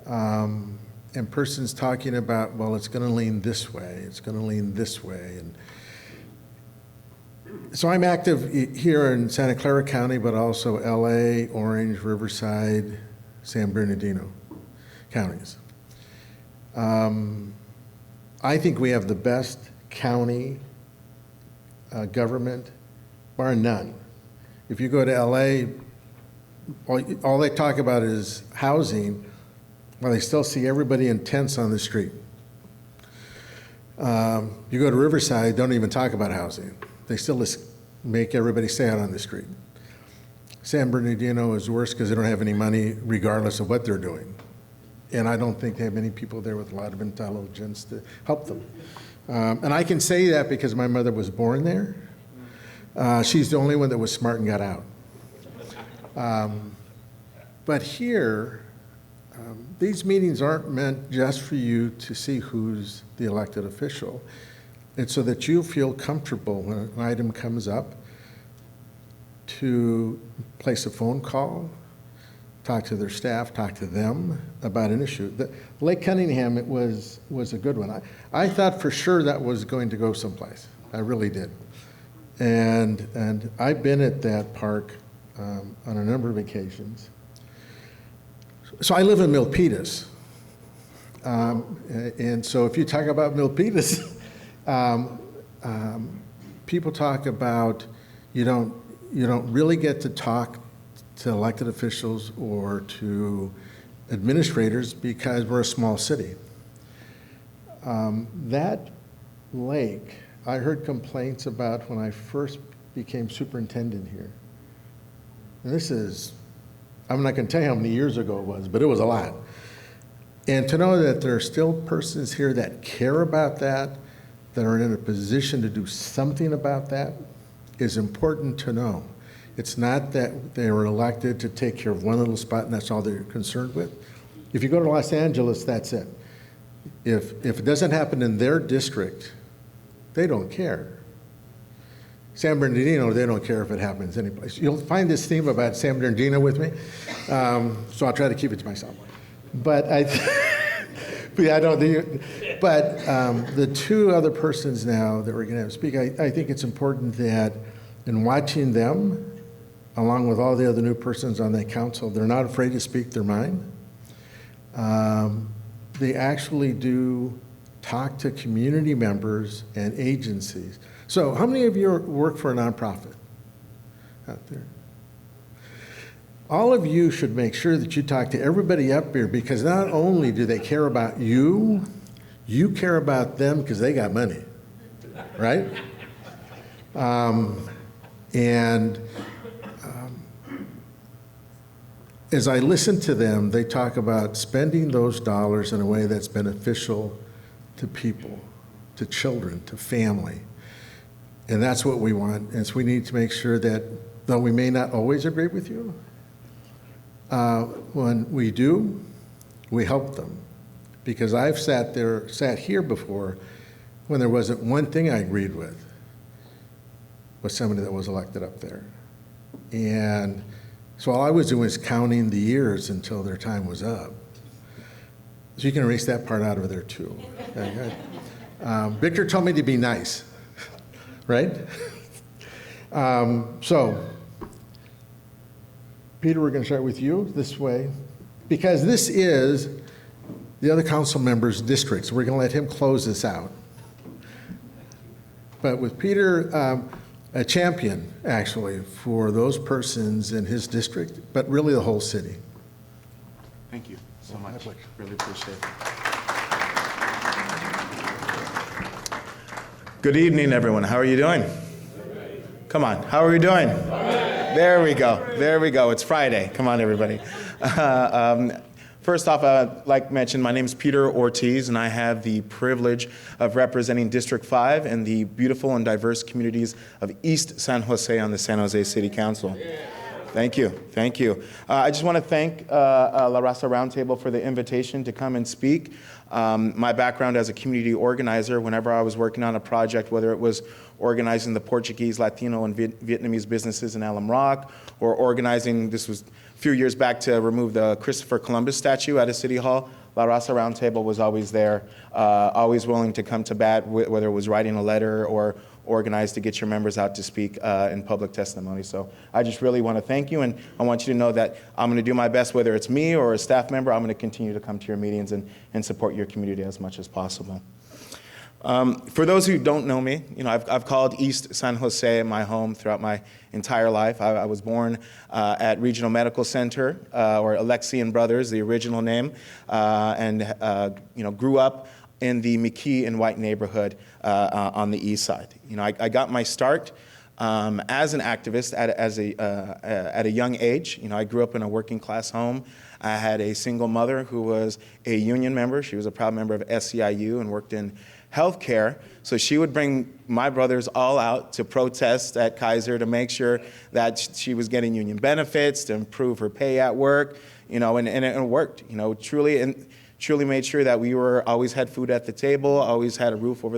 S2: And persons talking about, well, it's going to lean this way, it's going to lean this way. And so I'm active here in Santa Clara County, but also LA, Orange, Riverside, San Bernardino counties. I think we have the best county government, bar none. If you go to LA, all they talk about is housing, while they still see everybody in tents on the street. You go to Riverside, don't even talk about housing. They still just make everybody stay out on the street. San Bernardino is worse because they don't have any money regardless of what they're doing. And I don't think they have many people there with a lot of intelligence to help them. And I can say that because my mother was born there. She's the only one that was smart and got out. But here, these meetings aren't meant just for you to see who's the elected official. It's so that you feel comfortable when an item comes up to place a phone call, talk to their staff, talk to them about an issue. Lake Cunningham, it was a good one. I thought for sure that was going to go someplace. I really did. And I've been at that park on a number of occasions. So I live in Milpitas. And so if you talk about Milpitas, people talk about you don't really get to talk to elected officials or to administrators because we're a small city. That lake, I heard complaints about when I first became superintendent here. And this is, I'm not going to tell you how many years ago it was, but it was a lot. And to know that there are still persons here that care about that, that are in a position to do something about that, is important to know. It's not that they were elected to take care of one little spot and that's all they're concerned with. If you go to Los Angeles, that's it. If it doesn't happen in their district, they don't care. San Bernardino, they don't care if it happens anyplace. You'll find this theme about San Bernardino with me, so I'll try to keep it to myself. But the two other persons now that we're going to have speak, I think it's important that in watching them, along with all the other new persons on that council, they're not afraid to speak their mind. They actually do talk to community members and agencies. So how many of you work for a nonprofit out there? All of you should make sure that you talk to everybody up here, because not only do they care about you, you care about them because they got money, right? As I listen to them, they talk about spending those dollars in a way that's beneficial to people, to children, to family. And that's what we want. And so we need to make sure that, though we may not always agree with you, when we do, we help them. Because I've sat here before when there wasn't one thing I agreed with somebody that was elected up there. And so all I was doing was counting the years until their time was up. So you can erase that part out of there too. Victor told me to be nice, right? So, Peter, we're going to start with you this way, because this is the other council member's district, so we're going to let him close this out. But with Peter, a champion, actually, for those persons in his district, but really the whole city.
S9: Thank you so much. Really appreciate it. Good evening, everyone. How are you doing? Come on. How are you doing? There we go. There we go. It's Friday. Come on, everybody. First off, like mentioned, my name is Peter Ortiz, and I have the privilege of representing District 5 and the beautiful and diverse communities of East San Jose on the San Jose City Council. Thank you. Thank you. I just want to thank La Raza Roundtable for the invitation to come and speak. My background as a community organizer, whenever I was working on a project, whether it was organizing the Portuguese, Latino, and Vietnamese businesses in Alum Rock, or organizing, this was a few years back, to remove the Christopher Columbus statue out of City Hall, La Raza Roundtable was always there, always willing to come to bat, whether it was writing a letter or organized to get your members out to speak in public testimony. So I just really want to thank you, and I want you to know that I'm going to do my best, whether it's me or a staff member. I'm going to continue to come to your meetings and support your community as much as possible. For those who don't know me, I've called East San Jose my home throughout my entire life. I was born at Regional Medical Center, or Alexian Brothers, the original name, and grew up in the McKee and White neighborhood on the east side. I got my start as an activist at a young age. I grew up in a working class home. I had a single mother who was a union member. She was a proud member of SEIU and worked in healthcare. So she would bring my brothers all out to protest at Kaiser to make sure that she was getting union benefits, to improve her pay at work, and it worked, truly made sure that we always had food at the table, always had a roof over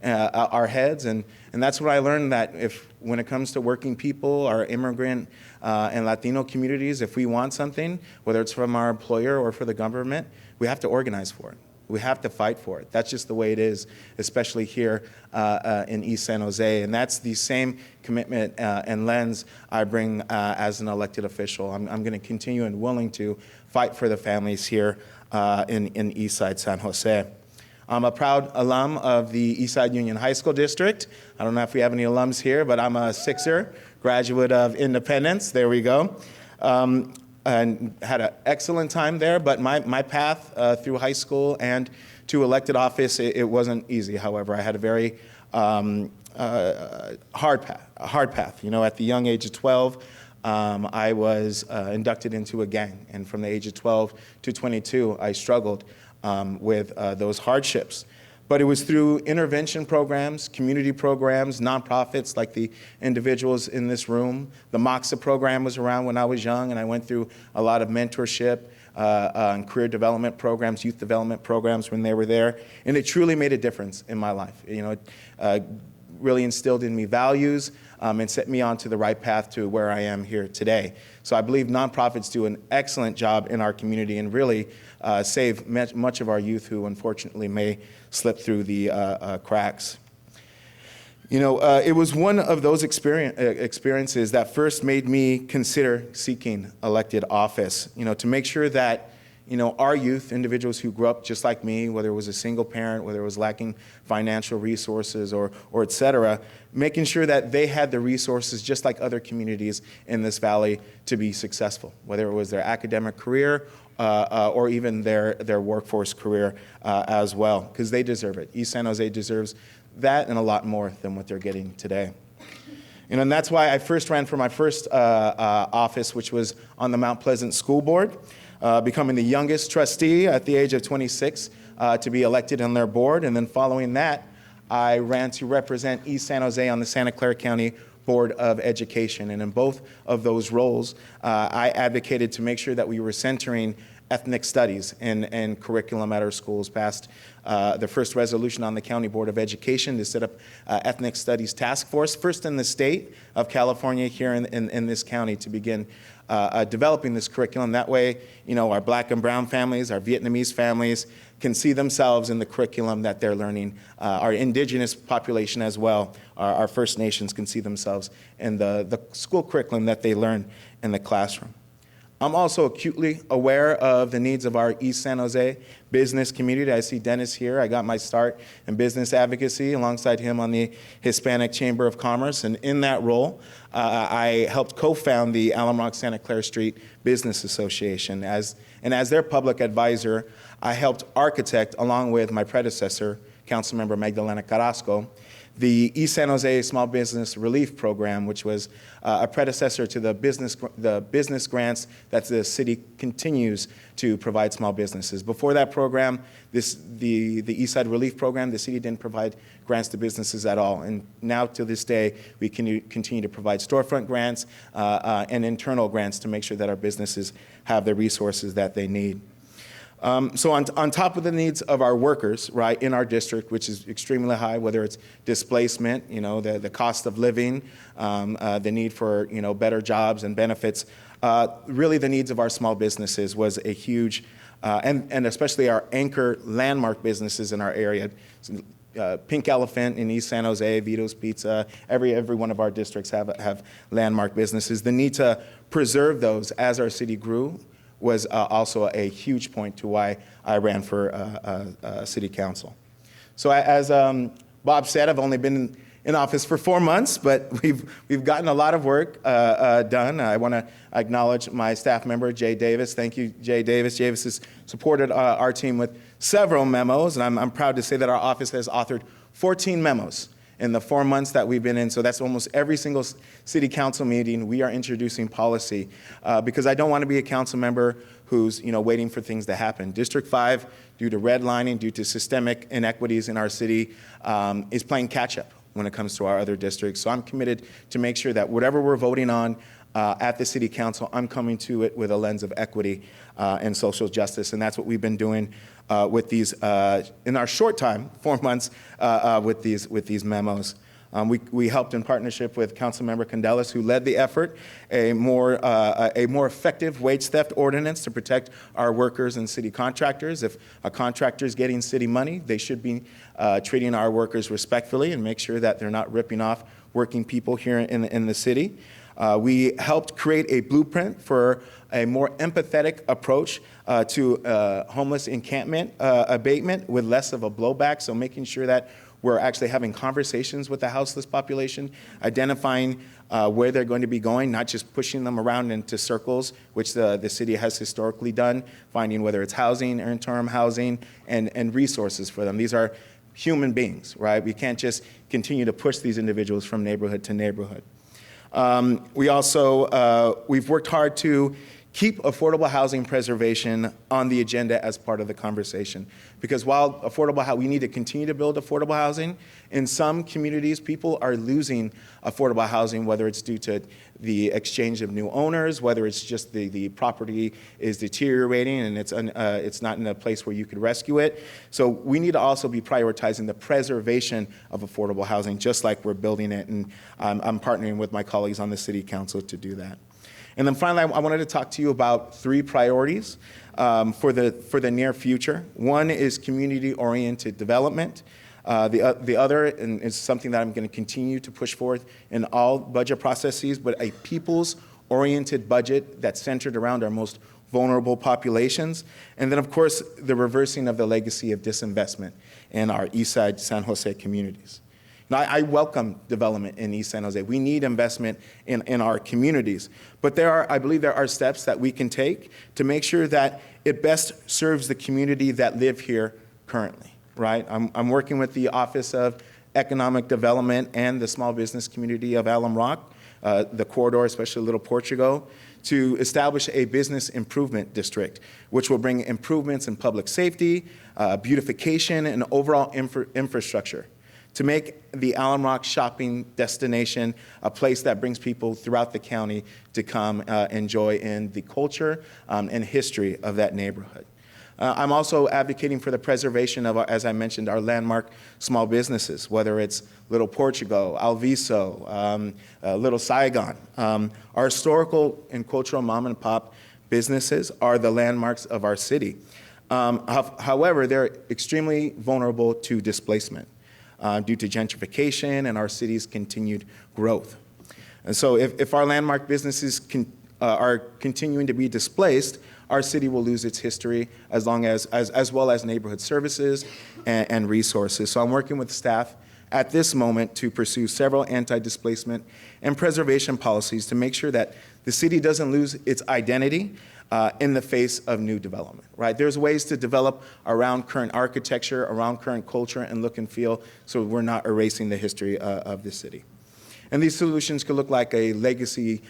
S9: our heads. And that's what I learned, that when it comes to working people, our immigrant and Latino communities, if we want something, whether it's from our employer or for the government, we have to organize for it. We have to fight for it. That's just the way it is, especially here in East San Jose. And that's the same commitment and lens I bring as an elected official. I'm going to continue and willing to fight for the families here in Eastside San Jose. I'm a proud alum of the Eastside Union High School District. I don't know if we have any alums here, but I'm a Sixer, graduate of Independence. There we go. and had an excellent time there, but my path through high school and to elected office, it wasn't easy. However, I had a very hard path. You know, at the young age of 12, I was inducted into a gang, and from the age of 12 to 22, I struggled with those hardships. But it was through intervention programs, community programs, nonprofits like the individuals in this room. The MOXA program was around when I was young, and I went through a lot of mentorship and career development programs, youth development programs when they were there. And it truly made a difference in my life. You know, it really instilled in me values and set me onto the right path to where I am here today. So I believe nonprofits do an excellent job in our community and really save much of our youth who unfortunately may slip through the cracks. You know, it was one of those experiences that first made me consider seeking elected office, you know, to make sure that, you know, our youth, individuals who grew up just like me, whether it was a single parent, whether it was lacking financial resources or et cetera, making sure that they had the resources just like other communities in this valley to be successful, whether it was their academic career or even their workforce career as well, because they deserve it. East San Jose deserves that and a lot more than what they're getting today. And that's why I first ran for my first office, which was on the Mount Pleasant School Board, becoming the youngest trustee at the age of 26 to be elected on their board. And then following that, I ran to represent East San Jose on the Santa Clara County Board of Education. And in both of those roles, I advocated to make sure that we were centering ethnic studies and curriculum at our schools, passed the first resolution on the County Board of Education to set up ethnic studies task force, first in the state of California here in this county, to begin developing this curriculum. That way, you know, our black and brown families, our Vietnamese families can see themselves in the curriculum that they're learning. Our indigenous population as well, our First Nations, can see themselves in the school curriculum that they learn in the classroom. I'm also acutely aware of the needs of our East San Jose business community. I see Dennis here. I got my start in business advocacy alongside him on the Hispanic Chamber of Commerce. And in that role, I helped co-found the Alum Santa Clara Street Business Association. As their public advisor, I helped architect, along with my predecessor, Councilmember Magdalena Carrasco, the East San Jose Small Business Relief Program, which was a predecessor to the business grants that the city continues to provide small businesses. Before that program, the East Side Relief Program, the city didn't provide grants to businesses at all. And now to this day, we can continue to provide storefront grants and internal grants to make sure that our businesses have the resources that they need. So on top of the needs of our workers, right, in our district, which is extremely high, whether it's displacement, you know, the cost of living, the need for, you know, better jobs and benefits, really the needs of our small businesses was a huge, and especially our anchor landmark businesses in our area. Pink Elephant in East San Jose, Vito's Pizza, every one of our districts have landmark businesses. The need to preserve those as our city grew was also a huge point to why I ran for city council. So as Bob said, I've only been in office for 4 months, but we've gotten a lot of work done. I want to acknowledge my staff member, Jay Davis. Thank you, Jay Davis. Davis has supported our team with several memos, and I'm proud to say that our office has authored 14 memos in the 4 months that we've been in. So that's almost every single city council meeting we are introducing policy, because I don't want to be a council member who's, you know, waiting for things to happen. District 5, due to redlining, due to systemic inequities in our city, is playing catch up when it comes to our other districts. So I'm committed to make sure that whatever we're voting on at the city council, I'm coming to it with a lens of equity and social justice. And that's what we've been doing with these, in our short time, 4 months, with these memos. We helped in partnership with Councilmember Candelas, who led the effort, a more effective wage theft ordinance to protect our workers and city contractors. If a contractor is getting city money, they should be treating our workers respectfully and make sure that they're not ripping off working people here in the city. We helped create a blueprint for a more empathetic approach to homeless encampment abatement with less of a blowback, so making sure that We're actually having conversations with the houseless population, identifying where they're going to be going, not just pushing them around into circles, which the city has historically done, finding whether it's housing, interim housing, and resources for them. These are human beings, right? We can't just continue to push these individuals from neighborhood to neighborhood. We've worked hard to keep affordable housing preservation on the agenda as part of the conversation. Because while we need to continue to build affordable housing, in some communities, people are losing affordable housing, whether it's due to the exchange of new owners, whether it's just the property is deteriorating and it's not in a place where you could rescue it. So we need to also be prioritizing the preservation of affordable housing, just like we're building it. And I'm partnering with my colleagues on the city council to do that. And then finally, I wanted to talk to you about 3 priorities for the near future. One is community-oriented development. The other, and is something that I'm going to continue to push forth in all budget processes, but a people's-oriented budget that's centered around our most vulnerable populations. And then, of course, the reversing of the legacy of disinvestment in our Eastside San Jose communities. Now, I welcome development in East San Jose. We need investment in our communities. But I believe there are steps that we can take to make sure that it best serves the community that live here currently, right? I'm working with the Office of Economic Development and the small business community of Alum Rock, the corridor, especially Little Portugal, to establish a business improvement district, which will bring improvements in public safety, beautification, and overall infrastructure, to make the Alum Rock shopping destination a place that brings people throughout the county to come enjoy in the culture and history of that neighborhood. I'm also advocating for the preservation of, as I mentioned, our landmark small businesses, whether it's Little Portugal, Alviso, Little Saigon. Our historical and cultural mom and pop businesses are the landmarks of our city. However, they're extremely vulnerable to displacement due to gentrification and our city's continued growth. And so if our landmark businesses are continuing to be displaced, our city will lose its history as well as neighborhood services and resources. So I'm working with staff at this moment to pursue several anti-displacement and preservation policies to make sure that the city doesn't lose its identity in the face of new development, right? There's ways to develop around current architecture, around current culture and look and feel, so we're not erasing the history of the city. And these solutions could look like a legacy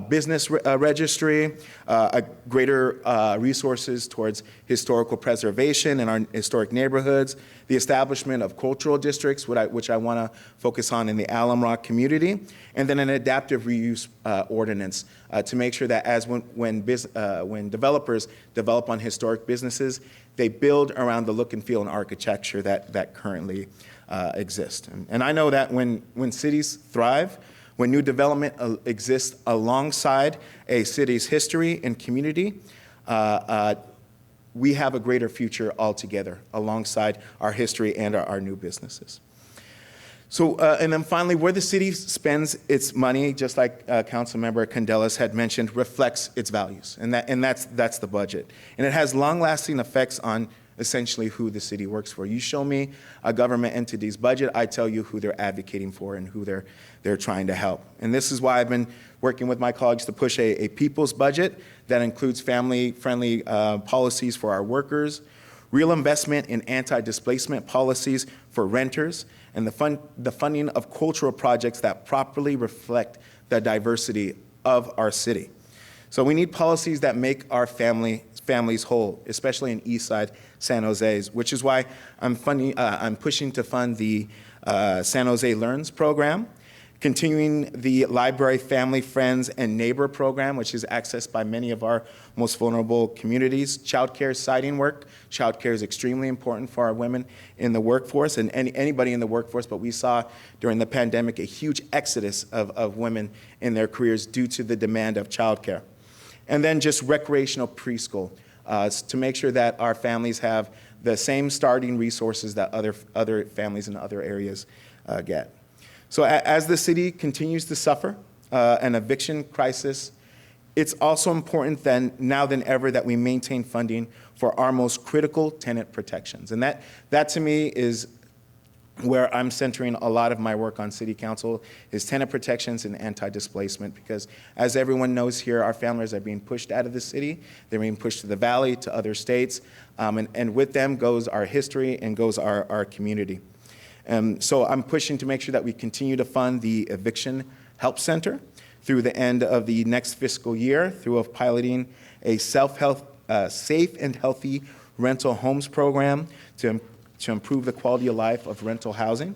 S9: business registry, a greater resources towards historical preservation in our historic neighborhoods, the establishment of cultural districts, which I want to focus on in the Alum Rock community, and then an adaptive reuse ordinance to make sure that when developers develop on historic businesses, they build around the look and feel and architecture that currently exist. And I know that when cities thrive, when new development exists alongside a city's history and community, we have a greater future altogether alongside our history and our new businesses. So, and then finally, where the city spends its money, just like Councilmember Candelas had mentioned, reflects its values, and that's the budget. And it has long-lasting effects on essentially who the city works for. You show me a government entity's budget, I tell you who they're advocating for and who they're trying to help. And this is why I've been working with my colleagues to push a people's budget that includes family-friendly policies for our workers, real investment in anti-displacement policies for renters, and the funding of cultural projects that properly reflect the diversity of our city. So we need policies that make our families whole, especially in Eastside San Jose, which is why I'm pushing to fund the San Jose Learns program, continuing the Library Family, Friends, and Neighbor program, which is accessed by many of our most vulnerable communities. Child care siting work. Child care is extremely important for our women in the workforce and anybody in the workforce, but we saw during the pandemic a huge exodus of women in their careers due to the demand of child care. And then just recreational preschool to make sure that our families have the same starting resources that other families in other areas get. So as the city continues to suffer an eviction crisis, it's also important now than ever that we maintain funding for our most critical tenant protections. And that to me is where I'm centering a lot of my work on city council is tenant protections and anti-displacement, because as everyone knows here, our families are being pushed out of the city. They're being pushed to the valley, to other states, and with them goes our history and goes our community. So I'm pushing to make sure that we continue to fund the Eviction Help Center through the end of the next fiscal year through piloting a safe and healthy rental homes program to improve the quality of life of rental housing.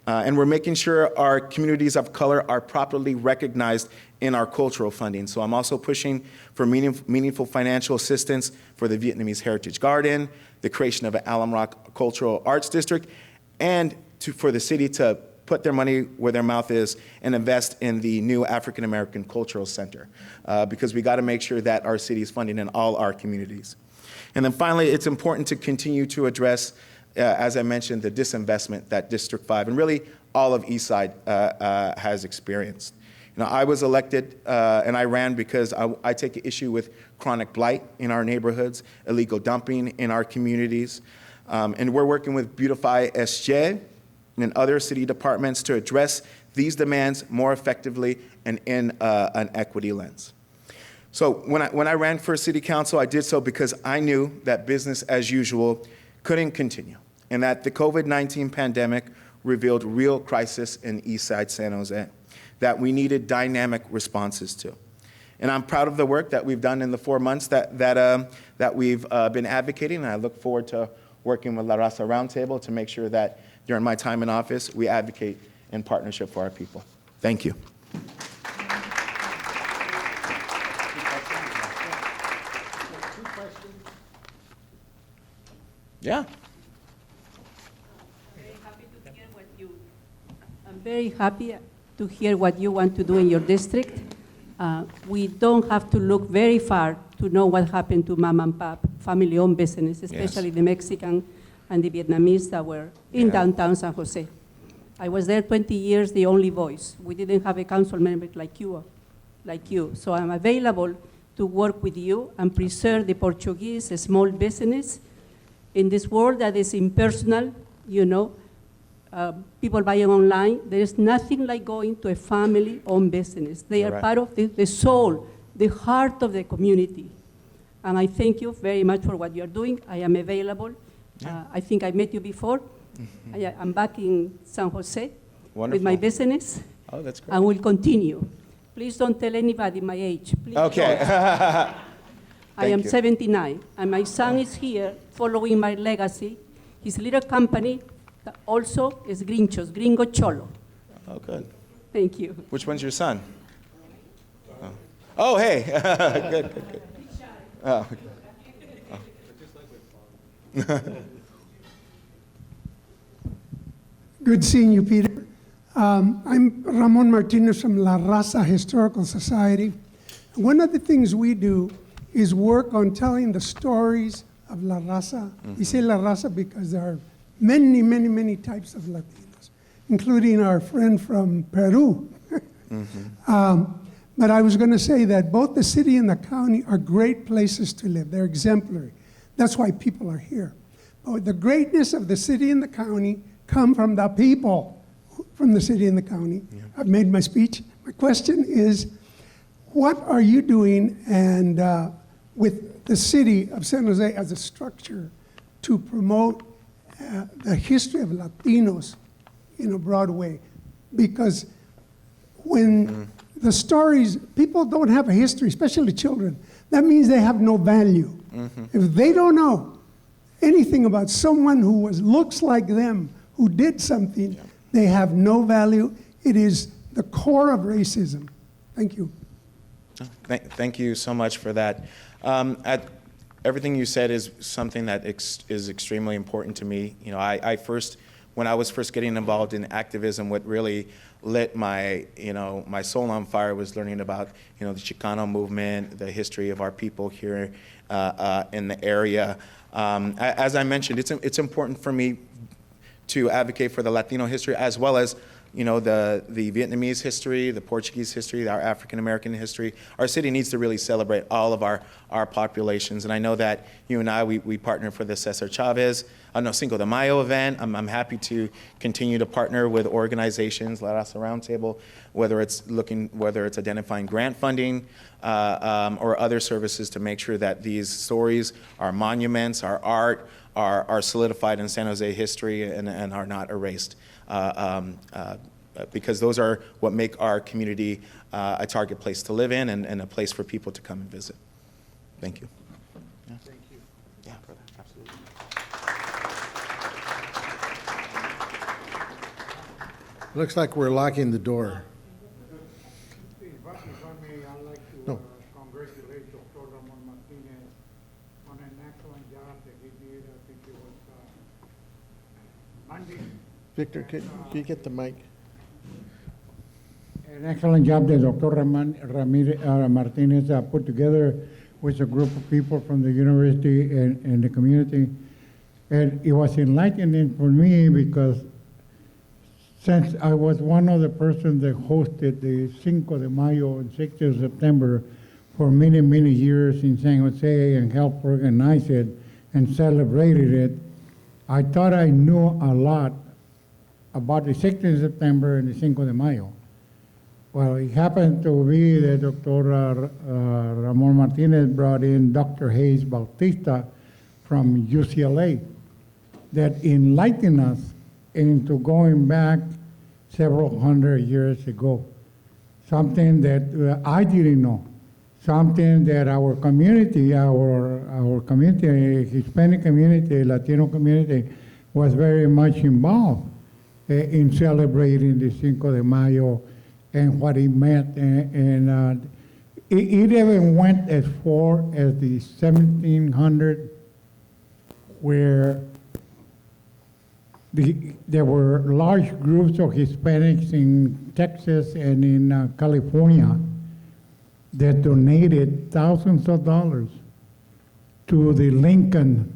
S9: And we're making sure our communities of color are properly recognized in our cultural funding. So I'm also pushing for meaningful financial assistance for the Vietnamese Heritage Garden, the creation of an Alum Rock Cultural Arts District, and for the city to put their money where their mouth is and invest in the new African American Cultural Center, because we got to make sure that our city is funding in all our communities. And then finally, it's important to continue to address, as I mentioned, the disinvestment that District 5 and really all of Eastside has experienced. You know, I was elected and I ran because I take issue with chronic blight in our neighborhoods, illegal dumping in our communities, and we're working with Beautify SJ and other city departments to address these demands more effectively and in an equity lens. So when I ran for city council, I did so because I knew that business as usual couldn't continue, and that the COVID-19 pandemic revealed real crisis in Eastside San Jose that we needed dynamic responses to. And I'm proud of the work that we've done in the 4 months that we've been advocating, and I look forward to working with La Raza Roundtable to make sure that during my time in office, we advocate in partnership for our people. Thank you. Yeah.
S5: I'm very happy to hear what you want to do in your district. We don't have to look very far to know what happened to mom and pop, family-owned business, especially the Mexican and the Vietnamese that were in downtown San Jose. I was there 20 years, the only voice. We didn't have a council member like you. So I'm available to work with you and preserve the Portuguese small business in this world that is impersonal, people buying online. There is nothing like going to a family-owned business. They are part of the soul, the heart of the community. And I thank you very much for what you're doing. I am available. I think I met you before. I'm back in San Jose with my business.
S9: Oh, that's great.
S5: And will continue. Please don't tell anybody my age. Please
S9: okay.
S5: I am 79, and my son is here following my legacy. His little company that also is Grinchos, Gringo Cholo.
S9: Oh, good.
S5: Thank you.
S9: Which one's your son? Oh, hey. Good. Oh, okay.
S13: Good seeing you, Peter. I'm Ramon Martinez from La Raza Historical Society. One of the things we do is work on telling the stories of La Raza. We say La Raza because there are many, many, many types of Latinos, including our friend from Peru. But I was going to say that both the city and the county are great places to live. They're exemplary. That's why people are here. But the greatness of the city and the county come from the people from the city and the county. I've made my speech. My question is, what are you doing and with the city of San Jose as a structure to promote the history of Latinos in a broad way? Because when the stories, people don't have a history, especially children, that means they have no value. If they don't know anything about someone who looks like them, who did something, they have no value. It is the core of racism. Thank you.
S9: Thank you so much for that. Everything you said is something that is extremely important to me. You know, when I was first getting involved in activism, what really lit my soul on fire was learning about, the Chicano movement, the history of our people here in the area. As I mentioned, it's important for me to advocate for the Latino history as well as the Vietnamese history, the Portuguese history, our African American history. Our city needs to really celebrate all of our populations. And I know that you and I, we partner for the Cesar Chavez, Cinco de Mayo event. I'm happy to continue to partner with organizations, La Raza Roundtable, whether it's identifying grant funding or other services to make sure that these stories, our monuments, our art, are solidified in San Jose history and are not erased. Because those are what make our community a target place to live in and a place for people to come and visit. Thank you. Yeah.
S2: Thank you.
S9: Yeah, brother, absolutely.
S2: Looks like we're locking the door.
S14: If I may, I'd like to
S2: No.
S14: congratulate Dr. Ramon Martinez on an excellent job that he did. I think it was Monday.
S2: Victor, can you get the mic?
S14: An excellent job that Dr. Martinez put together with a group of people from the university and the community. And it was enlightening for me because since I was one of the persons that hosted the Cinco de Mayo and 6th of September for many, many years in San Jose and helped organize it and celebrated it, I thought I knew a lot about the 6th of September and the Cinco de Mayo. Well, it happened to be that Dr. Ramon Martinez brought in Dr. Hayes Bautista from UCLA that enlightened us into going back several hundred years ago. Something that I didn't know. Something that our community, our community, Hispanic community, Latino community, was very much involved in celebrating the Cinco de Mayo and what it meant. And it even went as far as the 1700s, where there were large groups of Hispanics in Texas and in California that donated thousands of dollars to the Lincoln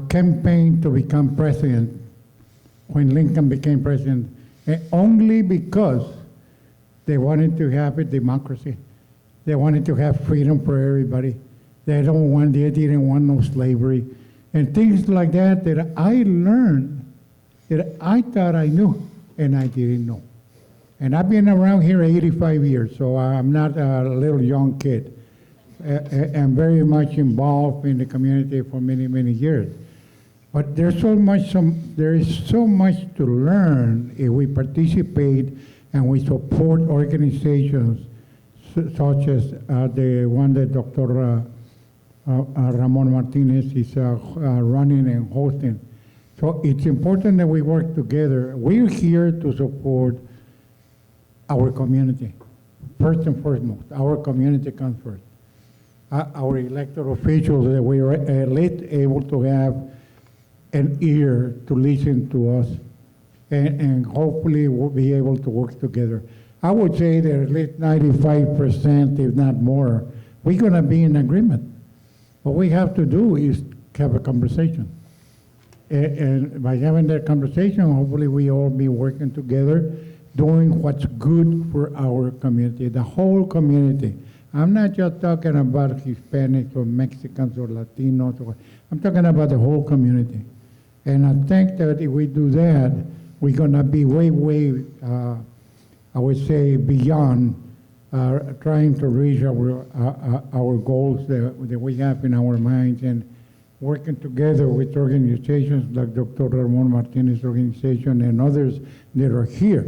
S14: campaign to become president, when Lincoln became president, only because they wanted to have a democracy. They wanted to have freedom for everybody. They didn't want no slavery. And things like that that I learned that I thought I knew and I didn't know. And I've been around here 85 years, so I'm not a little young kid. I'm very much involved in the community for many, many years. But there is so much to learn if we participate and we support organizations such as the one that Dr. Ramon Martinez is running and hosting. So it's important that we work together. We're here to support our community. First and foremost, our community comes first. Our elected officials, that we are at least able to have an ear to listen to us, and hopefully we'll be able to work together. I would say that at least 95%, if not more, we're going to be in agreement. What we have to do is have a conversation. And by having that conversation, hopefully we all be working together, doing what's good for our community, the whole community. I'm not just talking about Hispanics or Mexicans or Latinos. I'm talking about the whole community. And I think that if we do that, we're going to be way, I would say, beyond trying to reach our goals that we have in our minds, and working together with organizations like Dr. Ramon Martinez organization and others that are here,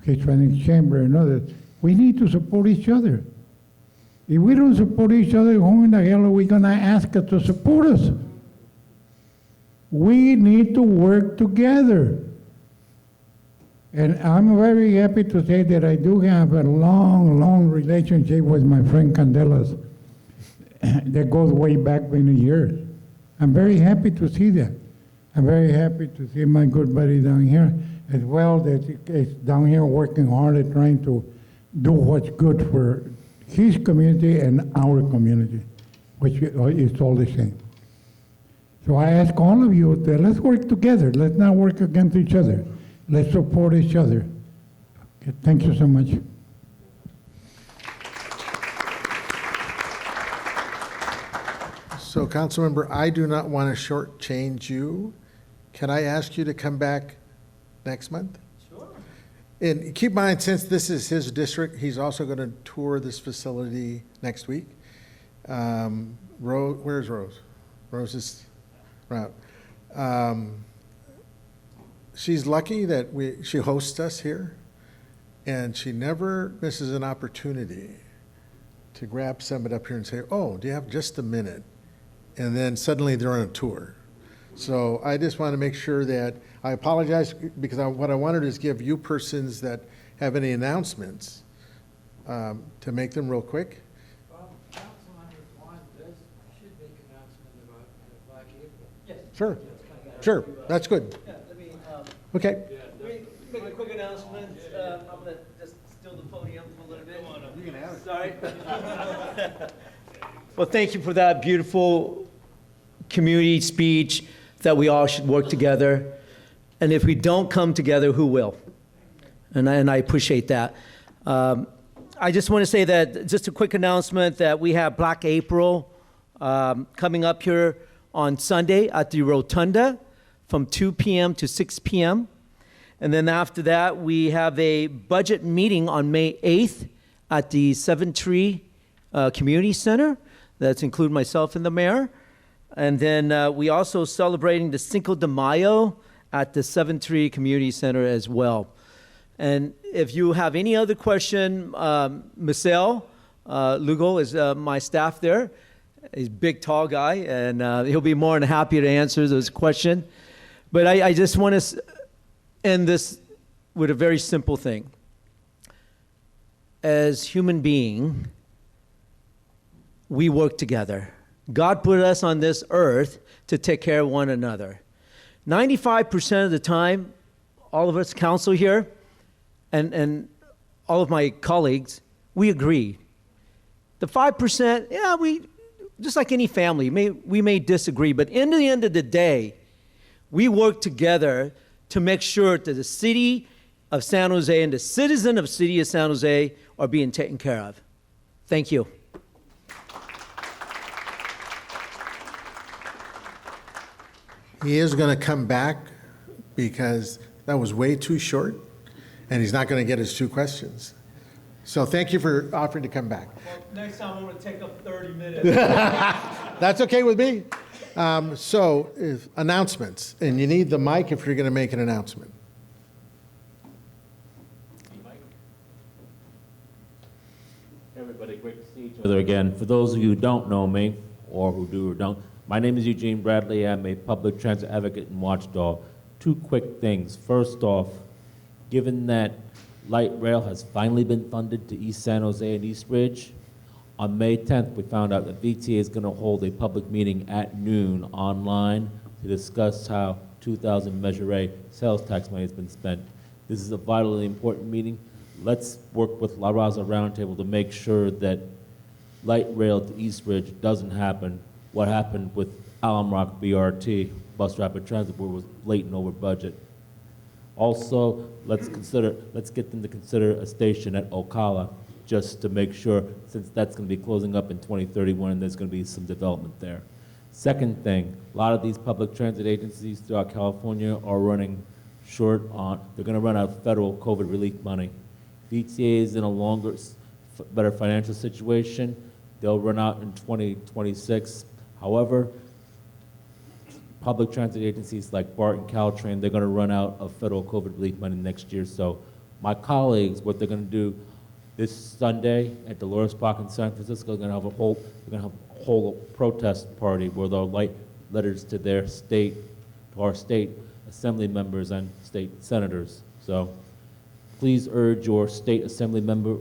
S14: Hispanic Chamber and others. We need to support each other. If we don't support each other, who in the hell are we going to ask to support us? We need to work together. And I'm very happy to say that I do have a long relationship with my friend Candelas that goes way back many years. I'm very happy to see that. I'm very happy to see my good buddy down here as well, that is down here working hard at trying to do what's good for his community and our community, which is all the same. So I ask all of you that let's work together. Let's not work against each other. Let's support each other. Okay, thank you so much.
S2: So, Councilmember, I do not want to shortchange you. Can I ask you to come back next month? Sure. And keep in mind, since this is his district, he's also going to tour this facility next week. Where's Rose? Rose is right. She's lucky that she hosts us here, and she never misses an opportunity to grab somebody up here and say, "Oh, do you have just a minute?" And then suddenly they're on a tour. So I just want to make sure that, I apologize because what I wanted is give you persons that have any announcements to make them real quick. Sure, sure, that's good. Okay.
S15: Make a quick announcement. I'm going to just steal the podium a little bit. You can have it. Sorry. Well, thank you for that beautiful community speech that we all should work together. And if we don't come together, who will? And I appreciate that. I just want to say that, just a quick announcement that we have Black April coming up here on Sunday at the Rotunda from 2 p.m. to 6 p.m. And then after that, we have a budget meeting on May 8th at the Seven Tree Community Center. That's include myself and the mayor. And then we also celebrating the Cinco de Mayo at the Seven Tree Community Center as well. And if you have any other question, Michelle Lugo is my staff there. He's a big, tall guy, and he'll be more than happy to answer those questions. But I just want to end this with a very simple thing. As human beings, we work together. God put us on this earth to take care of one another. 95% of the time, all of us council here, and all of my colleagues, we agree. The 5%, yeah, we, just like any family, we may disagree, but in the end of the day, we work together to make sure that the city of San Jose and the citizen of the city of San Jose are being taken care of. Thank you.
S2: He is going to come back because that was way too short, and he's not going to get his 2 questions. So thank you for offering to come back.
S15: Well, next time I'm going to take up 30 minutes.
S2: That's okay with me. So announcements, and you need the mic if you're going to make an announcement.
S16: Everybody, great to see each other again. For those of you who don't know me, or who do or don't, my name is Eugene Bradley. I'm a public transit advocate and watchdog. 2 quick things. First off, given that light rail has finally been funded to East San Jose and East Ridge, on May 10th, we found out that VTA is going to hold a public meeting at noon online to discuss how 2000 Measure A sales tax money has been spent. This is a vitally important meeting. Let's work with La Raza Roundtable to make sure that light rail to East Ridge doesn't happen. What happened with Alum Rock BRT, Bus Rapid Transit Board, was late and over budget. Also, let's get them to consider a station at Ocala, just to make sure, since that's going to be closing up in 2031, and there's going to be some development there. Second thing, a lot of these public transit agencies throughout California are running short on, they're going to run out of federal COVID relief money. VTA is in a better financial situation. They'll run out in 2026. However, public transit agencies like BART and Caltrain, they're going to run out of federal COVID relief money next year. So my colleagues, what they're going to do this Sunday at Dolores Park in San Francisco, they're going to have a whole protest party where they'll write letters to their state, to our state assembly members and state senators. So please urge your state assembly member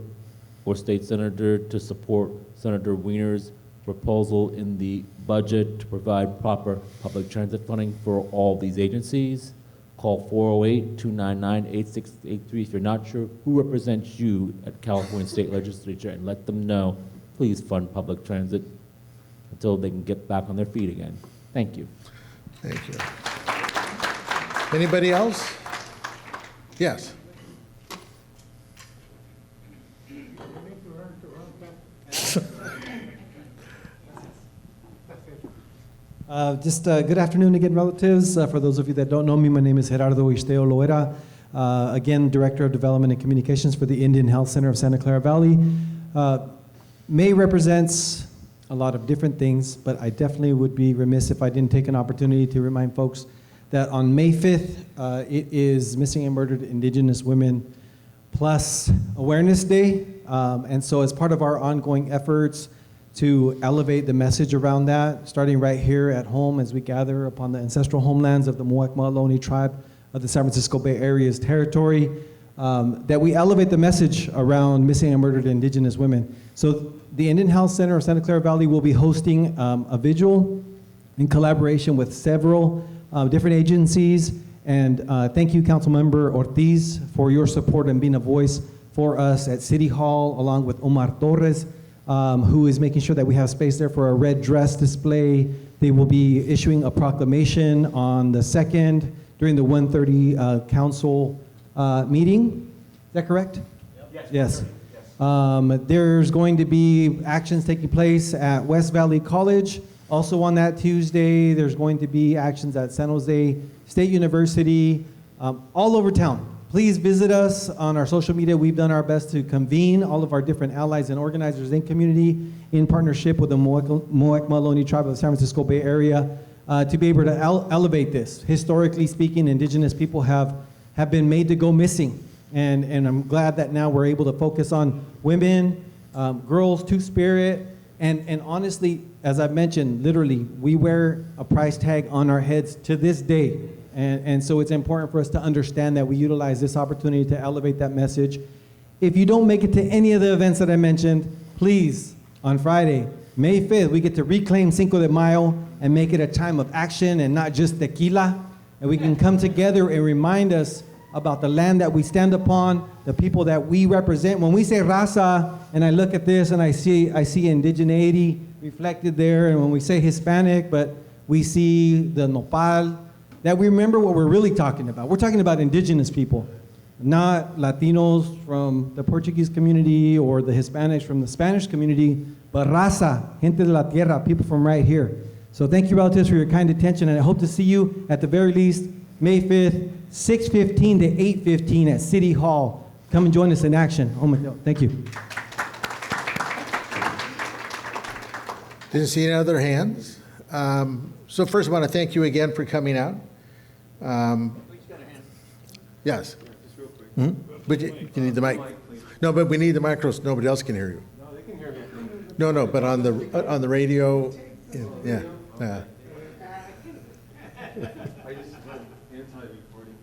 S16: or state senator to support Senator Wiener's proposal in the budget to provide proper public transit funding for all these agencies. Call 408-299-8683 if you're not sure who represents you at California State Legislature, and let them know, please fund public transit until they can get back on their feet again. Thank you.
S2: Thank you. Anybody else? Yes.
S6: Good afternoon again, relatives. For those of you that don't know me, my name is Gerardo Isteo Loera. Again, Director of Development and Communications for the Indian Health Center of Santa Clara Valley. May represents a lot of different things, but I definitely would be remiss if I didn't take an opportunity to remind folks that on May 5th, it is Missing and Murdered Indigenous Women Plus Awareness Day. And so as part of our ongoing efforts to elevate the message around that, starting right here at home as we gather upon the ancestral homelands of the Muwekma Ohlone tribe of the San Francisco Bay Area's territory, that we elevate the message around missing and murdered Indigenous women. So the Indian Health Center of Santa Clara Valley will be hosting a vigil in collaboration with several different agencies. And thank you, Councilmember Ortiz, for your support and being a voice for us at City Hall, along with Omar Torres, who is making sure that we have space there for a red dress display. They will be issuing a proclamation on the 2nd during the 1:30 council meeting. Is that correct? Yes. There's going to be actions taking place at West Valley College. Also on that Tuesday, there's going to be actions at San Jose State University, all over town. Please visit us on our social media. We've done our best to convene all of our different allies and organizers in community in partnership with the Muwekma Ohlone tribe of the San Francisco Bay Area to be able to elevate this. Historically speaking, Indigenous people have been made to go missing. And I'm glad that now we're able to focus on women, girls, Two-Spirit, and honestly, as I've mentioned, literally, we wear a price tag on our heads to this day. And so it's important for us to understand that we utilize this opportunity to elevate that message. If you don't make it to any of the events that I mentioned, please, on Friday, May 5th, we get to reclaim Cinco de Mayo and make it a time of action and not just tequila. And we can come together and remind us about the land that we stand upon, the people that we represent. When we say Raza, and I look at this and I see indigeneity reflected there, and when we say Hispanic, but we see the nopal, that we remember what we're really talking about. We're talking about Indigenous people, not Latinos from the Portuguese community or the Hispanics from the Spanish community, but Raza, gente de la tierra, people from right here. So thank you, relatives, for your kind attention, and I hope to see you at the very least May 5th, 6:15 to 8:15 at City Hall. Come and join us in action. Oh my God, thank you.
S2: Didn't see any other hands. So first I want to thank you again for coming out. Yes. Hmm? But you need the mic. No, but we need the micro so nobody else can hear you.
S17: No, they can hear me.
S2: No, but on the radio, yeah.
S17: I just anti-recording.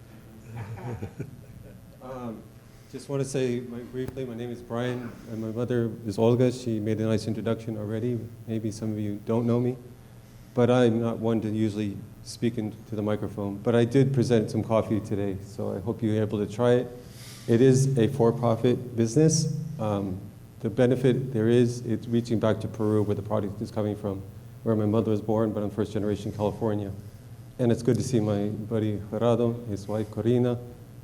S17: Just want to say briefly, my name is Brian, and my mother is Olga. She made a nice introduction already. Maybe some of you don't know me, but I'm not one to usually speak into the microphone. But I did present some coffee today, so I hope you're able to try it. It is a for-profit business. The benefit there is, it's reaching back to Peru, where the product is coming from, where my mother was born, but I'm first generation California. And it's good to see my buddy Gerardo, his wife Corina.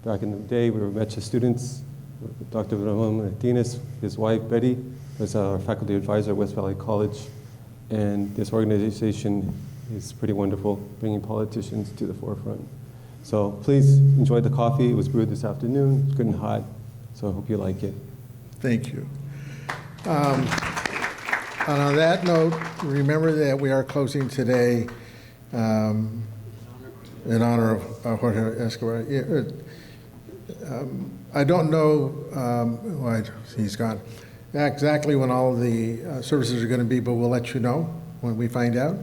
S17: Back in the day, we were MECHA students. Dr. Ramon Martinez, his wife Betty, was our faculty advisor at West Valley College. And this organization is pretty wonderful, bringing politicians to the forefront. So please enjoy the coffee. It was brewed this afternoon. It's good and hot, so I hope you like it.
S2: Thank you. And on that note, remember that we are closing today in honor of Jorge Escobar. I don't know, why he's gone, exactly when all of the services are going to be, but we'll let you know when we find out.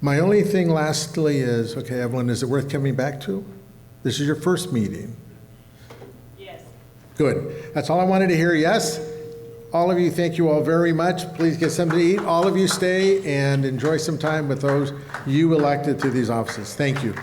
S2: My only thing lastly is, okay, Evelyn, is it worth coming back to? This is your first meeting.
S20: Yes.
S2: Good. That's all I wanted to hear. Yes? All of you, thank you all very much. Please get something to eat. All of you stay and enjoy some time with those you elected to these offices. Thank you.